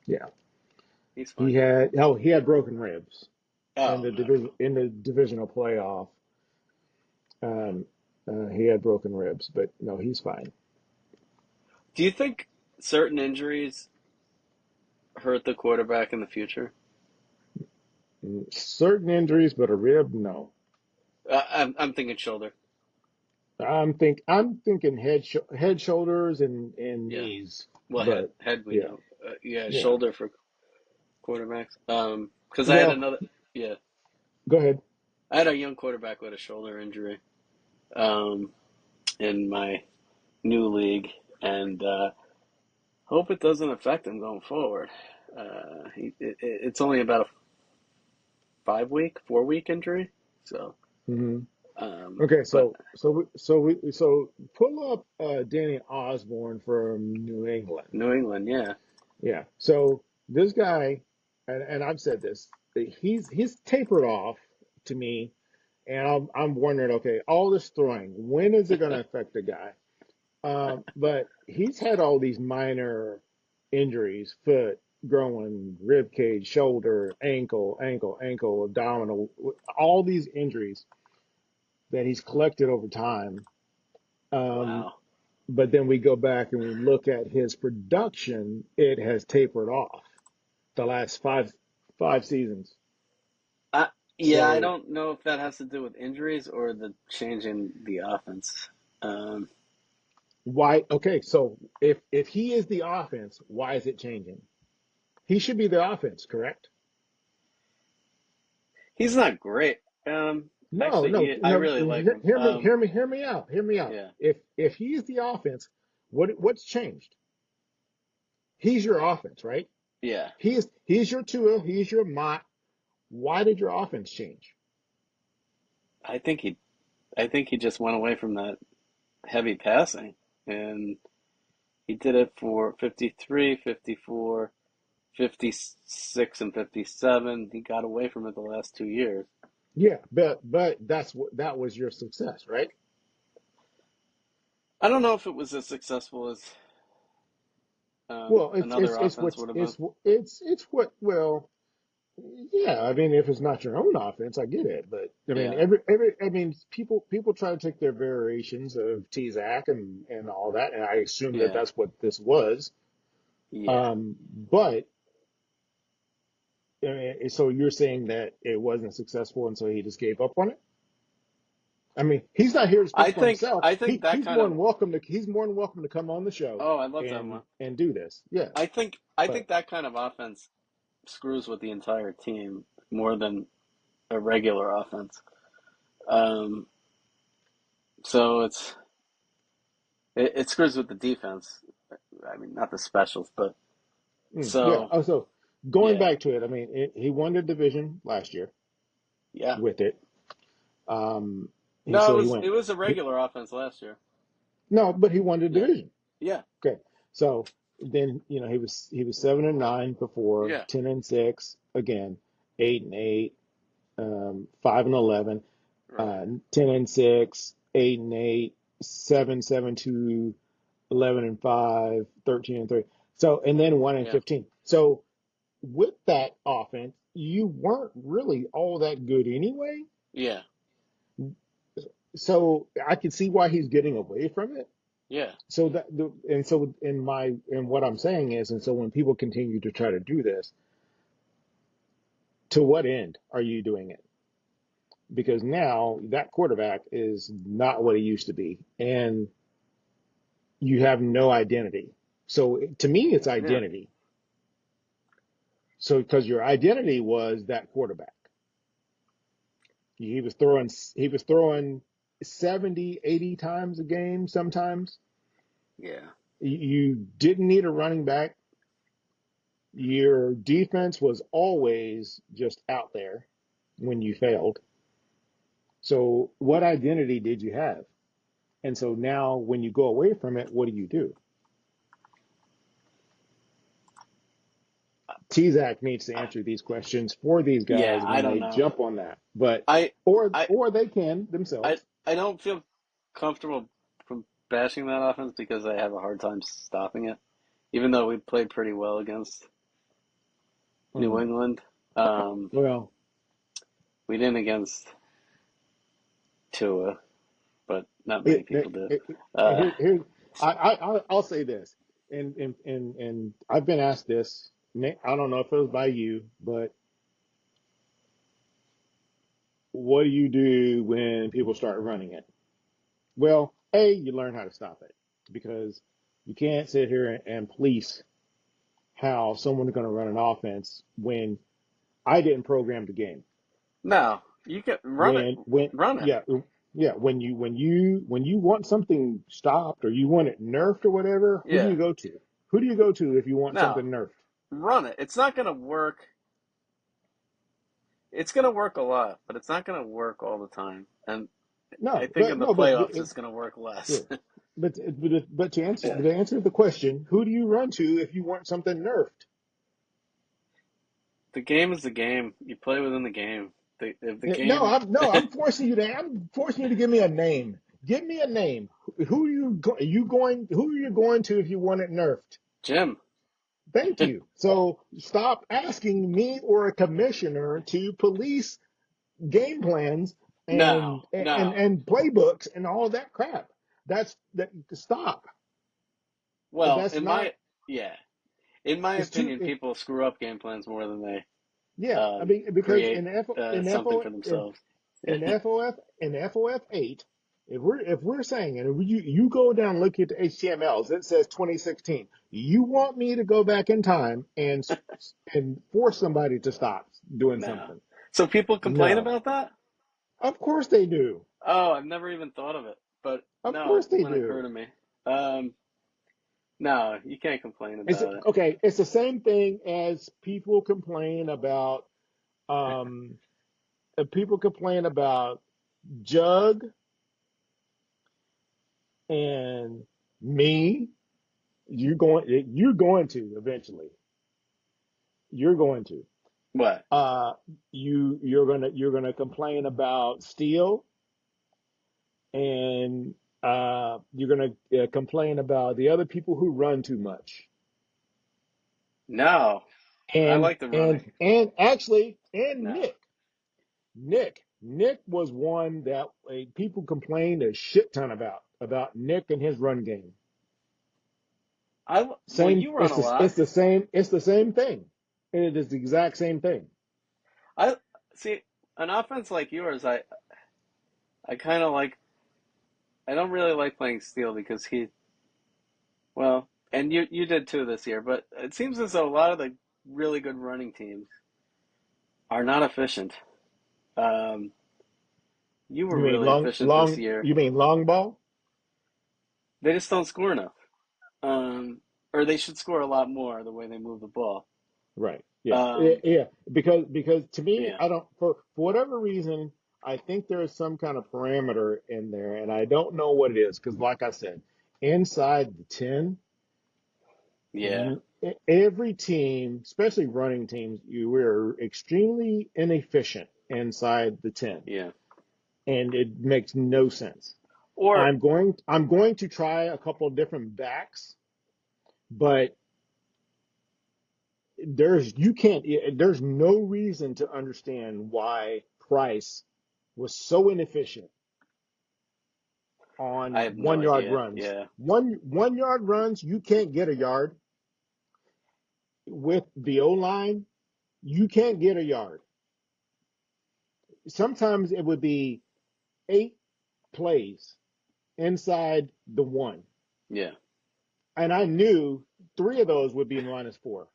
Yeah. He's fine. He had broken ribs Oh no. in the divisional playoff. Um, he had broken ribs, but no, he's fine. Do you think certain injuries hurt the quarterback in the future? Certain injuries, but a rib, no. I'm thinking shoulder. I'm thinking head, shoulders, and Yeah. knees. Well, head. But Head we yeah, know. Yeah, yeah. shoulder for quarterbacks. Because I had Well, another. Yeah, go ahead. I had a young quarterback with a shoulder injury. Um, in my new league, and hope it doesn't affect him going forward. It's only about a 5 week, 4 week injury. So, Hmm. um, Okay, but so pull up Danny Osborne from New England. New England, yeah, Yeah. So this guy, and I've said this, he's tapered off to me, and I'm wondering, okay, all this throwing, when is it going to affect the guy? But he's had all these minor injuries: foot, groin, rib cage, shoulder, ankle, abdominal, all these injuries that he's collected over time. Um, wow. but then we go back and we look at his production; it has tapered off the last five seasons. I, yeah, I So don't know if that has to do with injuries or the change in the offense. Um, why? Okay, so if he is the offense, why is it changing? He should be the offense, correct? he's not great. No, Actually, no, I no. really like him. Hear me out. Hear me out. Yeah, If he's the offense, what's changed? He's your offense, right? yeah. He's your Tua. He's your Mott. Why did your offense change? I think he, I think he just went away from that heavy passing, and he did it for 53, 54, 56, and 57. He got away from it the last 2 years. Yeah, but that was your success, right? I don't know if it was as successful as Well, another offense would have been. it's what well yeah, I mean, if it's not your own offense, I get it. But I mean, Yeah, I mean, people try to take their variations of T-Zac and all that, and I assume that yeah, that's what this was. yeah. But I mean, so you're saying that it wasn't successful, and so he just gave up on it? I mean, he's not here to speak for himself. I think that He's kind more of. than welcome to come on the show Oh, I'd love to have one. and do this. Yeah, I but think that kind of offense screws with the entire team more than a regular offense. Um, so it screws with the defense. I mean, not the specials, but yeah. so Oh, so going yeah, back to it, I mean, he won the division last year yeah. with it. Um, No, so he it went. was a He, regular offense last year. no, but he won the Yeah, division. yeah, Okay, so then he was 7-9 before, yeah. 10-6 again, 8-8, 5-11, Right. 10-6, 8-8, 7-7-2, 11-5, 13-3. So and then one and Yeah, 15. So with that offense, you weren't really all that good anyway. yeah, So I can see why he's getting away from it. yeah. So and what I'm saying is, and so when people continue to try to do this, to what end are you doing it? Because now that quarterback is not what he used to be, and you have no identity. So to me, it's Yeah. identity. So because your identity was that quarterback, he was throwing 70, 80 times a game sometimes. Yeah. You didn't need a running back. Your defense was always just out there when you failed. So what identity did you have? And so now when you go away from it, what do you do? TZAC needs to answer these questions for these Yeah, guys I when don't they know. jump on that. But I I or they can I themselves. I don't feel comfortable from bashing that offense because I have a hard time stopping it. Even though we played pretty well against New Mm. England, um, Well, we didn't against Tua, but not many it, people did. it, Uh, here I'll say this, and I've been asked this. I don't know if it was by you, but what do you do when people start running it? Well, you learn how to stop it because you can't sit here and police how someone's going to run an offense when I didn't program the game. no, you can run it, run it. Yeah, when you want something stopped or you want it nerfed or whatever, who do Yeah, you go to? Who do you go to if you want no, something nerfed? run it. It's not gonna work. It's gonna work a lot, but it's not gonna work all the time. And I No, think but in the no, but playoffs, it's gonna work yeah, less. to answer the question, who do you run to if you want something nerfed? The game is the game. You play within the game. If the No, game, I'm forcing you to give me a name. Give me a name. Who are you going to if you want it nerfed? Jim, Thank you. So stop asking me or a commissioner to police game plans no, no. and playbooks and all that crap. That stop. Well, That's not. yeah, in my It's too. opinion, people screw up game plans more than they Yeah, I mean because create something for themselves. in FOF 8, if we're saying and you go down and look at the HTMLs, it says 2016. You want me to go back in time and force somebody to stop doing No. something? So people complain No, about that? of course they do. Oh, I've never even thought of it, but Of no, it course they wouldn't occur do. to me. Um, no, you can't complain It's about it. okay. It's the same thing as um, people complain about Jug and me. You're going to eventually. You're going to. What? Uh, you're gonna complain about Steel, and you're gonna complain about the other people who run too much. No, I And like the running. actually, and No, Nick was one that people complained a shit ton about Nick and his run game. well, Same, you run a lot. it's the same thing. It is the exact same thing. I see an offense like yours. I kind of like. I don't really like playing Steele because well, and you did too this year. But it seems as though a lot of the really good running teams are not efficient. Um, you were You mean really efficient this year. long ball? They just don't score enough. Or they should score a lot more the way they move the ball. Right. Yeah. Um, Yeah. Because to me, yeah, I don't for whatever reason, I think there is some kind of parameter in there, and I don't know what it is. Because like I said, inside the 10, yeah, every team, especially running teams, you are extremely inefficient inside the 10, yeah. and it makes no sense. Or I'm going to try a couple of different backs, but there's no reason to understand why Price was so inefficient I on have no 1 yard idea. runs. Yeah, One yard runs, you can't get a yard with the O line. You can't get a yard. Sometimes it would be 8 plays inside the one, yeah. and I knew 3 of those would be -4.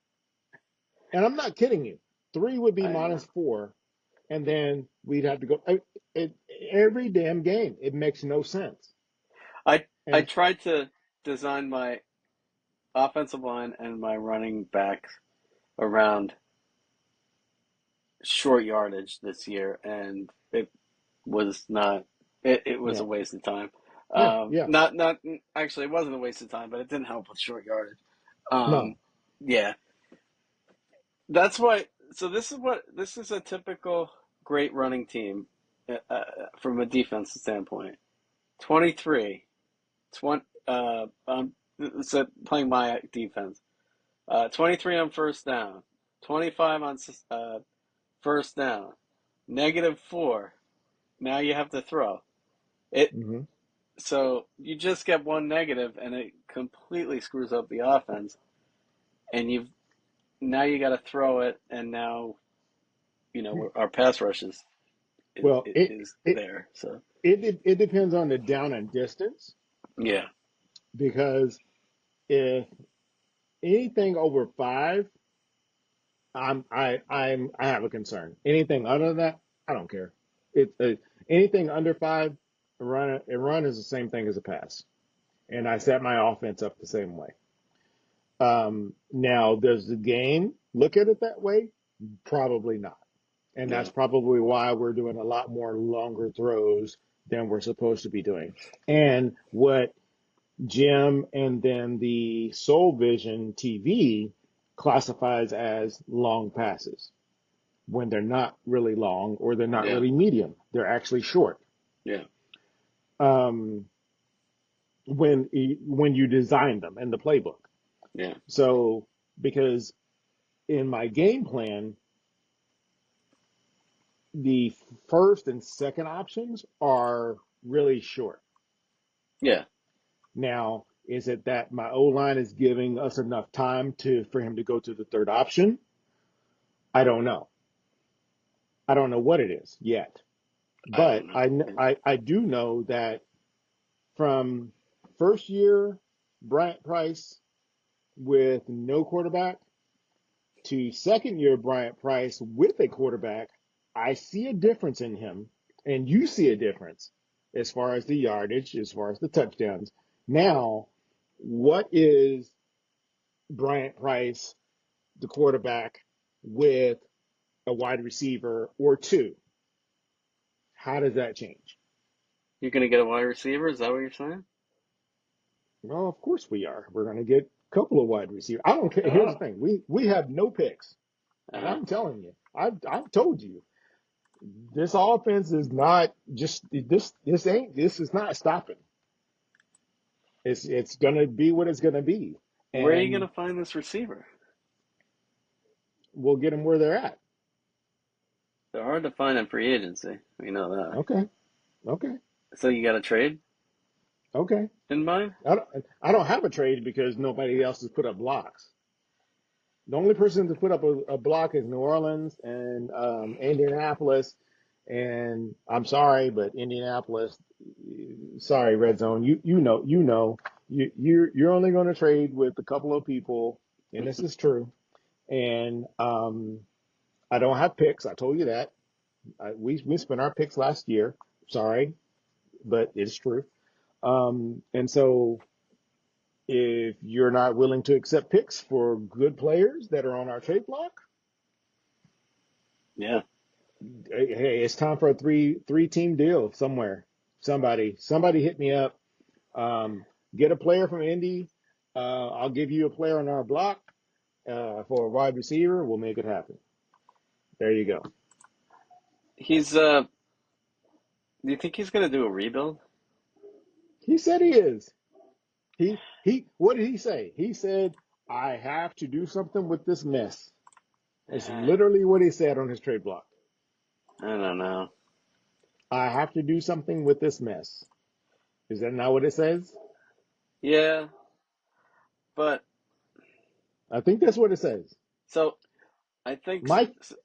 And I'm not kidding you. Three would be I know. -4 and then we'd have to go every damn game. It makes no sense. I And tried to design my offensive line and my running backs around short yardage this year, and it was not. It was yeah, a waste of time. yeah, yeah, Not actually, it wasn't a waste of time, but it didn't help with short yardage. Um, no, yeah, that's why. So this is a typical great running team from a defensive standpoint. 23, 20. So playing my defense. 23 on first down, 25 on first down, -4. Now you have to throw it. hmm So you just get one negative, and it completely screws up the offense. And now you got to throw it, and now our pass rush well, is it there. So it depends on the down and distance yeah, because if anything over 5, I have a concern. Anything other than that, I don't care. Anything under 5, a run is the same thing as a pass, and I set my offense up the same way. Now, does the game look at it that way? Probably not, and yeah, that's probably why we're doing a lot more longer throws than we're supposed to be doing. And what Jim and then the Soul Vision TV classifies as long passes when they're not really long or they're not yeah, really medium. They're actually short. yeah, Um, when you design them in the playbook. yeah, So because in my game plan, the first and second options are really short. yeah. Now, is it that my O line is giving us enough time for him to go to the third option? I don't know. I don't know what it is yet, I but don't know. I do know that from first year Bryant Price with no quarterback to second year Bryant Price with a quarterback, I see a difference in him, and you see a difference as far as the yardage, as far as the touchdowns. Now, what is Bryant Price, the quarterback, with a wide receiver or two? How does that change? You're gonna get a wide receiver? Is that what you're saying? Well, of course we are. We're going to get a couple of wide receivers. I don't care. Here's the Oh, thing: we have no picks, and uh, I'm telling you, I've told you this offense is not just this is not stopping. It's going to be what it's going to be, where are you gonna and find this receiver? we'll get them where they're at. They're hard to find in free agency. We know that. Okay, okay, So you got a trade okay. in mind? I don't have a trade because nobody else has put up blocks. The only person to put up a block is New Orleans and Indianapolis. And I'm sorry, but Indianapolis, sorry, Red Zone, you're only going to trade with a couple of people, and this is true. And I don't have picks. I told you that. We spent our picks last year. Sorry, but it's true. And so if you're not willing to accept picks for good players that are on our trade block, Yeah. hey, it's time for a three team deal somewhere. Somebody hit me up. Um, get a player from Indy. I'll give you a player on our block for a wide receiver. We'll make it happen. There you go. He's do you think he's gonna do a rebuild? He said he is. He. What did he say? He said, "I have to do something with this mess." It's I literally what he said on his trade block. don't know. I have to do something with this mess. Is that not what it says? Yeah, but I think that's what it says. so I think Mike, so.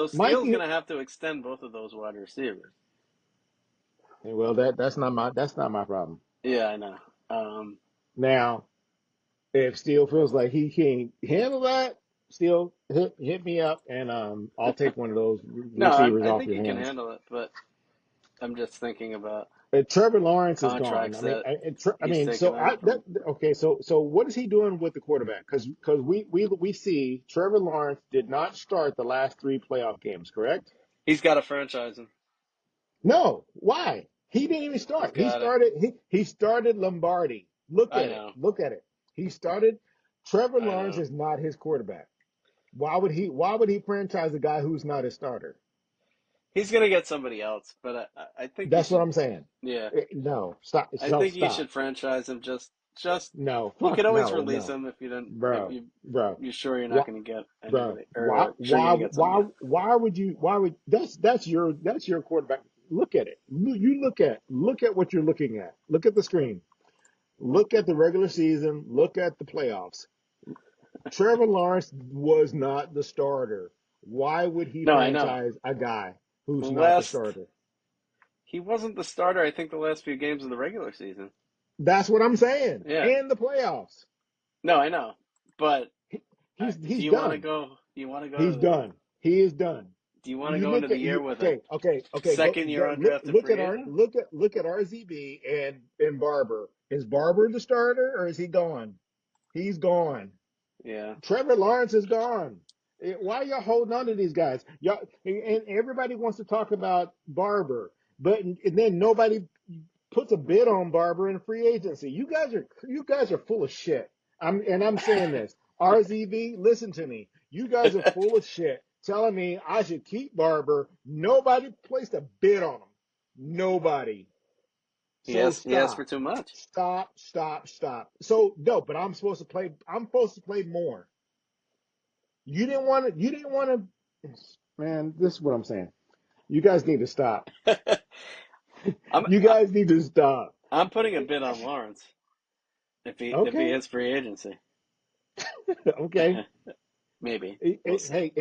Steele's Mikey. gonna have to extend both of those wide receivers. Well, that's not my problem. Yeah, I know. Um, Now, if Steele feels like he can't handle that, still hit me up, and I'll take one of those No, receivers I off think your he can hands. handle it, but I'm just thinking about Trevor Lawrence is gone. contracts that I he's mean, taken out from. okay. So what is he doing with the quarterback? Because we see Trevor Lawrence did not start the last three playoff games, correct? He's got to franchise him. No. Why? He didn't even He's start. got to. He started Lombardi. Look I at it. know. Look at it. He started. Trevor I Lawrence know. is not his quarterback. Why would he franchise a guy who's not his starter? He's gonna get somebody else, but I think he That's what should. I'm saying. Yeah, No, stop. I Don't think he stop. should franchise him. Just No, you fuck could always no, release no, him if you don't. If bro, bro. you're sure you're not What, going to get bro? anybody, Why, or sure you're why, going to get somebody why, else. why would you? Why would that's your quarterback? Look at it. You look at what you're looking at. Look at the screen. Look at the regular season. Look at the playoffs. Trevor Lawrence was not the starter. Why would he No, I know. franchise a guy The who's not the last starter? he wasn't the starter. I think the last few games of the regular season. That's what I'm saying. Yeah. And the playoffs. No, I know. But He, do he's you want to done. go? You want to go He's to the? done. He is done. Do you want to You go into look the at year you with a okay. second year undrafted Look at free our agent? look at RZB and Barber. Is Barber the starter or is he gone? He's gone. Yeah. Trevor Lawrence is gone. Why are y'all holding on to these guys? Y'all and everybody wants to talk about Barber, but and then nobody puts a bid on Barber in free agency. You guys are full of shit. I'm saying this. RZB, listen to me. You guys are full of shit telling me I should keep Barber. Nobody placed a bid on him. Nobody. So He asked for stop. too much. Stop. So no, but I'm supposed to play more. You didn't want to man, this is what I'm saying. You guys need to stop. I'm You I, guys need to stop. I'm putting a bid on Lawrence if he Okay. hits free agency. Okay. Maybe Hey, we'll see.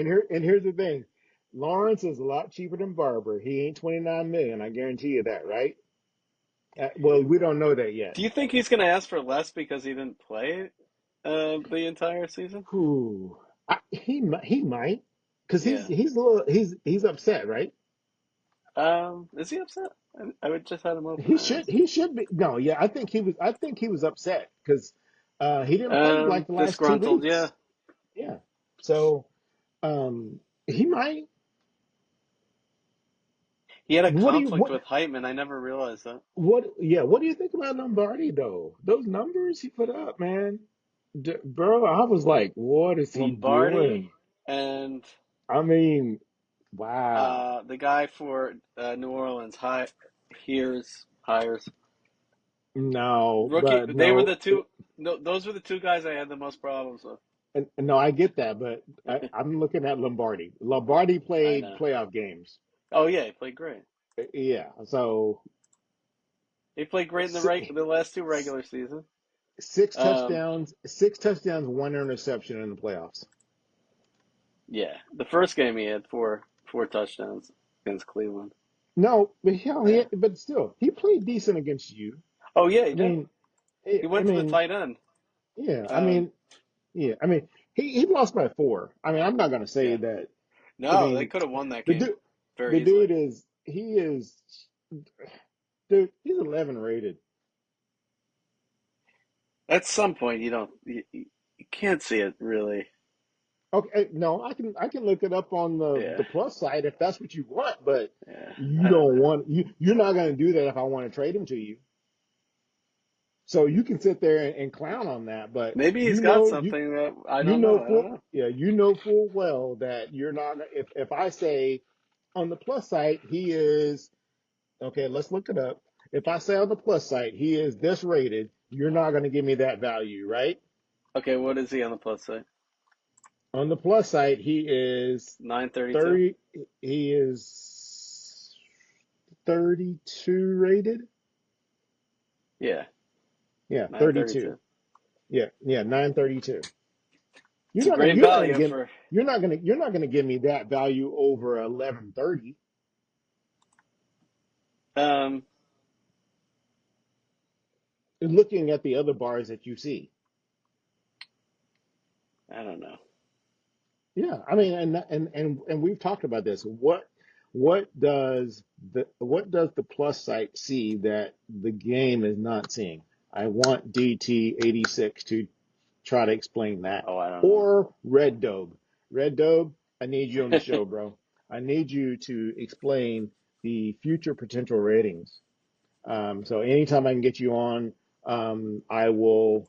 here's the thing. Lawrence is a lot cheaper than Barber. He ain't 29 million. I guarantee you that, right? Well, we don't know that yet. Do you think he's going to ask for less because he didn't play the entire season? Who? He might, because he's Yeah. he's a little he's upset, right? Is he upset? I would just had him open. He I should was. he should be. No, yeah, I think he was upset because he didn't play like the last two Disgruntled. Yeah. weeks. Yeah, so he might. He had a What do you conflict what with Heitman. I never realized that. what? Yeah, what do you think about Lombardi though? Those numbers he put up, man. Bro, I was like, what is he Lombardi doing? and I mean, wow. the guy for New Orleans, hires No, rookie. but They were no, the two. No, those were the two guys I had the most problems with. no, I get that, but I'm looking at Lombardi. Lombardi I played know. playoff games. Oh yeah, he played great. Yeah, so He played great in si- the last two regular seasons. six Um, touchdowns, six touchdowns, one interception in the playoffs. yeah, the first game he had four touchdowns against Cleveland. No, but hell, Yeah. but still, he played decent against you. Oh yeah, he I did. mean, He I went to the mean, tight end. yeah, I Um, mean, yeah, I mean, he lost by four. I mean, I'm not gonna say yeah. that. I No, they mean, could have won that the game dude, the very easily. dude is he is, dude, he's 11 rated. At some point, you can't see it really. Okay, no, I can look it up on Yeah, the plus side if that's what you want, but yeah. you I don't don't know. want you're not gonna do that if I want to trade him to you. So you can sit there and clown on that, but Maybe he's you got know you something that I you don't know. know I don't full know. yeah you know full well that you're not if I say on the plus side he is okay, let's look it up. If I say on the plus side he is this rated, you're not going to give me that value, right? Okay, what is he on the plus side? On the plus side he is 932. 30 he is 32 rated. Yeah, Yeah, 32. 932. Yeah, 932. It's You're a not gonna great you're not gonna value give for. you're not gonna give me that value over 1130. Um, Looking at the other bars that you see. I don't know. Yeah, I mean, and we've talked about this. What does the plus site see that the game is not seeing? I want DT86 to try to explain that, Oh, I don't know. or Red Dobe. Red Dobe, I need you on the show, bro. I need you to explain the future potential ratings. So anytime I can get you on, I will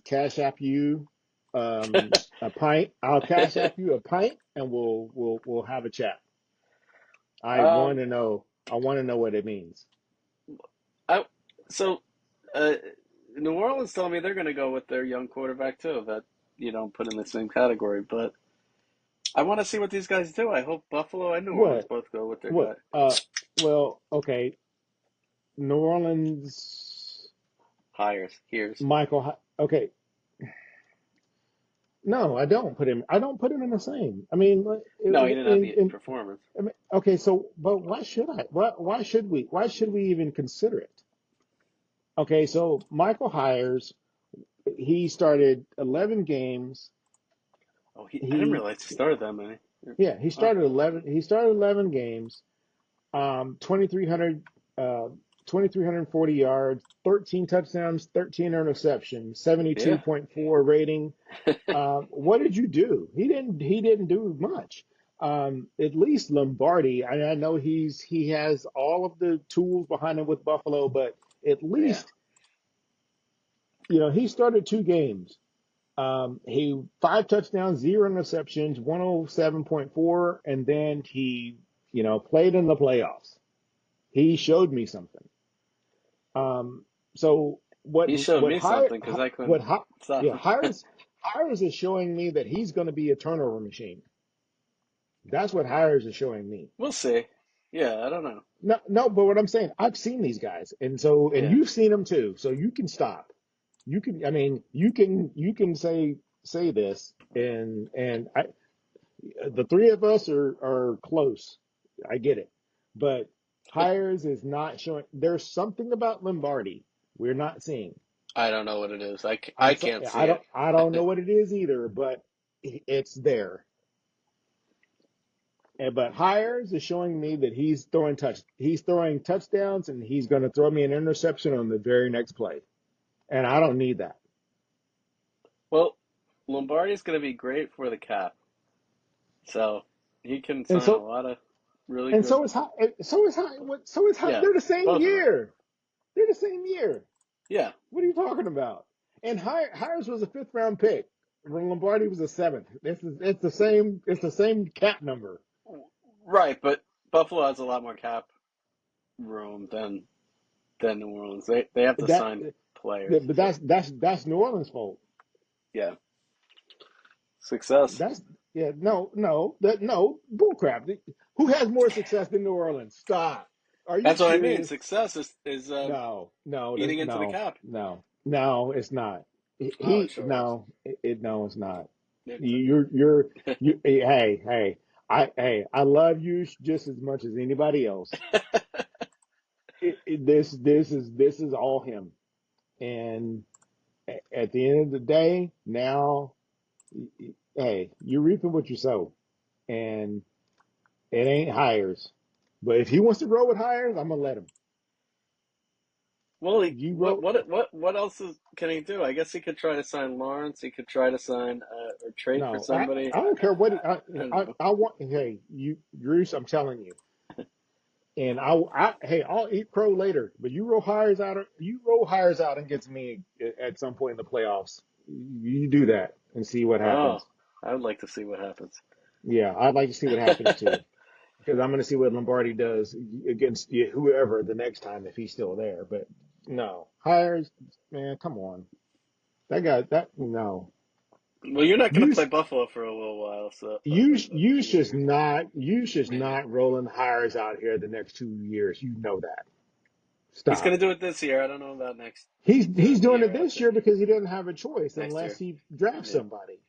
cash app you a pint. I'll cash app you a pint, and we'll have a chat. I want um, to know. I want to know what it means. I so uh, New Orleans told me they're going to go with their young quarterback too. That you don't put in the same category, but I want to see what these guys do. I hope Buffalo and New Orleans What? both go with their guy. What? Well, okay. New Orleans, Hires, here's. Okay. No, I don't put him. I don't put him in the same. I mean, No, he didn't have the performance. I mean, okay. So, but why should I? Why should we? Why should we even consider it? Okay, so Michael Hires, he started 11 games. I didn't He, realize he started that many. yeah, Wow. He started 11 games. 2,300, 2,340 yards, 13 touchdowns, 13 interceptions, Yeah. 72.4 rating. What did you do? He didn't do much. At least Lombardi, I know he has all of the tools behind him with Buffalo, but at Yeah. least, he started 2 games. He 5 touchdowns, 0 interceptions, 107.4, and then he, played in the playoffs. He showed me something. So He showed me something because I what couldn't Hi- stop yeah, him. Hires is showing me that he's going to be a turnover machine. That's what Hires is showing me. We'll see. Yeah, I don't know. No, no, but what I'm saying, I've seen these guys, and Yeah. you've seen them too. So you can stop. I mean, you can say this, and the three of us are close. I get it, but Hires is not showing. There's something about Lombardi we're not seeing. I don't know what it is. I can't see it. I don't know what it is either, but it's there. But Hires is showing me that he's throwing touchdowns, and he's going to throw me an interception on the very next play, and I don't need that. Well, Lombardi's going to be great for the cap. So he can And sign a so lot of really and good. so is Yeah, they're the same both of them. year. They're the same year. Yeah, What are you talking about? And Hires was a fifth round pick. Lombardi was a seventh. It's the same cap number. right. But Buffalo has a lot more cap room than New Orleans. They have to That sign players. but So that's New Orleans' fault. yeah, success. That's yeah, no bullcrap. Who has more success than New Orleans? Stop. Are you That's what I mean. serious? Success is eating into the cap. No, it's not. Oh, it sure is. No, no, it's not. It's You I love you just as much as anybody else. This is all him. And at the end of the day, now, hey, you're reaping what you sow, and it ain't Hires. But if he wants to roll with Hires, I'm gonna let him. well, You roll. what else can he do? I guess he could try to sign Lawrence. He could try to sign or trade for No, somebody. I don't care what I don't know. I want. Hey, Bruce, I'm telling you. And hey, I'll eat crow later. But you roll Hires out against me at some point in the playoffs. You do that and see what Oh, happens. I would like to see what happens. Yeah, I'd like to see what happens too, because I'm going to see what Lombardi does against whoever the next time if he's still there. But no, Hires, man, come on, no. Well, you're not going to You play Buffalo for a little while, so a you few should years, not maybe. rolling Hires out here the next 2 years. You know that. He's going Stop. to do it this year. I don't know about next He's the doing it year this after. year because he doesn't have a choice Next unless year, he drafts yeah. somebody.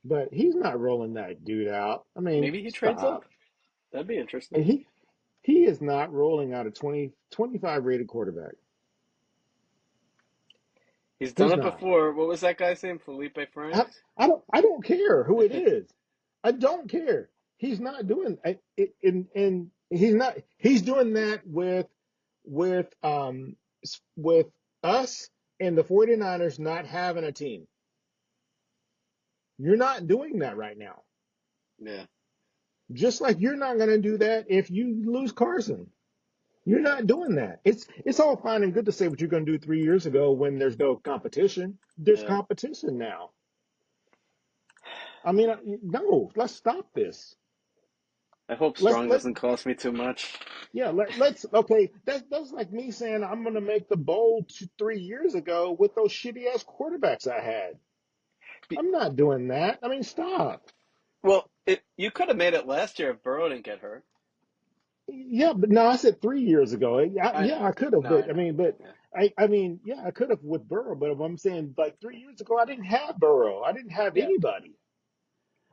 But he's not rolling that dude out. I mean, Maybe he trades up. stop. That'd be interesting. And he is not rolling out a 25 rated quarterback. He's done He's it not. before. What was that guy's name? Felipe I, Franks? I don't care who it is. I don't care. He's not doing and he's not he's doing that with with us and the 49ers not having a team. You're not doing that right now. Yeah, Just like you're not going to do that if you lose Carson. You're not doing that. It's all fine and good to say what you're going to do 3 years ago when there's no competition. There's yeah. competition now. I mean, no, let's stop this. I hope Let's Strong let doesn't cost me too much. yeah let's okay. That's like me saying I'm going to make the bowl 3 years ago with those shitty ass quarterbacks I had. Be- I'm not doing that. I mean, stop. Well, you could have made it last year if Burrow didn't get hurt. Yeah, but no, I said 3 years ago. I Yeah, know. I could have, No, I but I know. mean, but Yeah, I mean, yeah, I could have with Burrow, but I'm saying like 3 years ago, I didn't have Burrow. I didn't have yeah. anybody.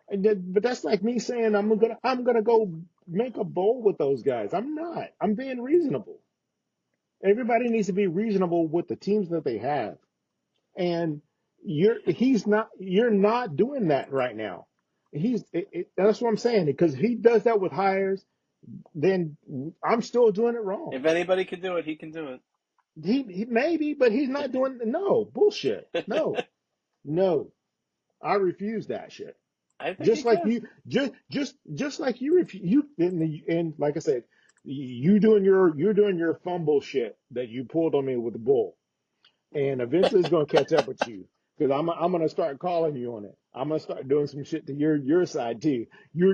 But that's like me saying I'm gonna go make a bowl with those guys. I'm not. I'm being reasonable. Everybody needs to be reasonable with the teams that they have, and you're not doing that right now. That's what I'm saying because he does that with hires. Then I'm still doing it wrong. If anybody could do it, he can do He maybe, but he's not doing no bullshit. it. No, I refuse that shit. I think he Just like can. you, just like you refuse you and like I said, you're doing your fumble shit that you pulled on me with the bull, and eventually it's gonna catch up with you because I'm gonna start calling you on it. I'm gonna start doing some shit to your side too.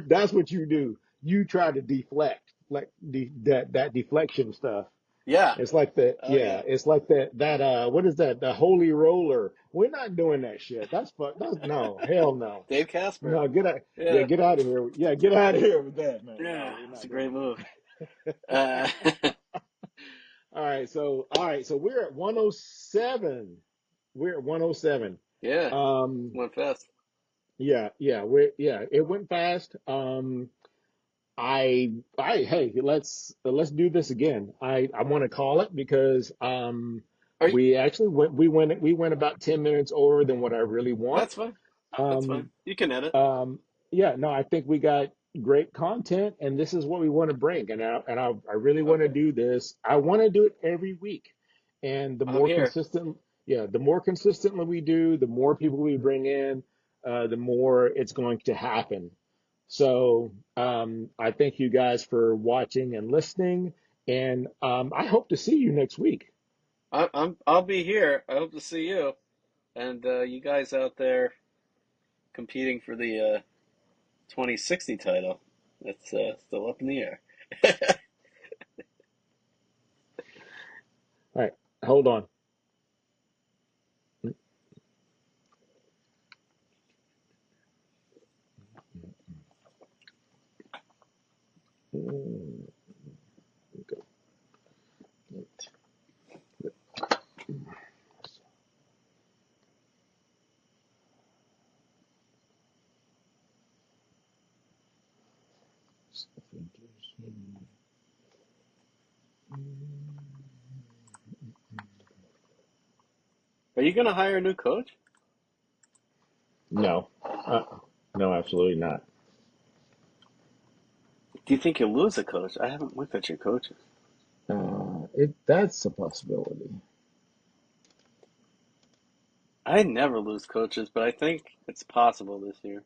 That's what you do. You try to deflect like that deflection stuff. Yeah. It's like that, Oh yeah. yeah. It's like that what is that? The holy roller. We're not doing that shit. That's fuck. That's no, hell no. Dave Casper. No, get out. Yeah, Yeah. get out of here. Yeah, get out of here with that, man. No, Yeah. we're It's a not great doing move. Uh, all right, so we're at 107. We're at 107. yeah. Um, Went fast. yeah, it went fast. Hey, let's do this again. I want to call it because Are you, we actually we went about 10 minutes over than what I really want. that's fine. That's fine. Um, You can edit. yeah, no, I think we got great content, and this is what we want to bring. And I really want to Okay. do this. I want to do it every week, and I'm here. the more consistently we do, the more people we bring in, the more it's going to happen. So I thank you guys for watching and listening, and I hope to see you next week. I'll be here. I hope to see you and you guys out there competing for the 2060 title. It's still up in the air. All right, hold on. Are you gonna hire a new coach? No, no, absolutely not. Do you think you'll lose a coach? I haven't looked at your coaches. That's a possibility. I never lose coaches, but I think it's possible this year.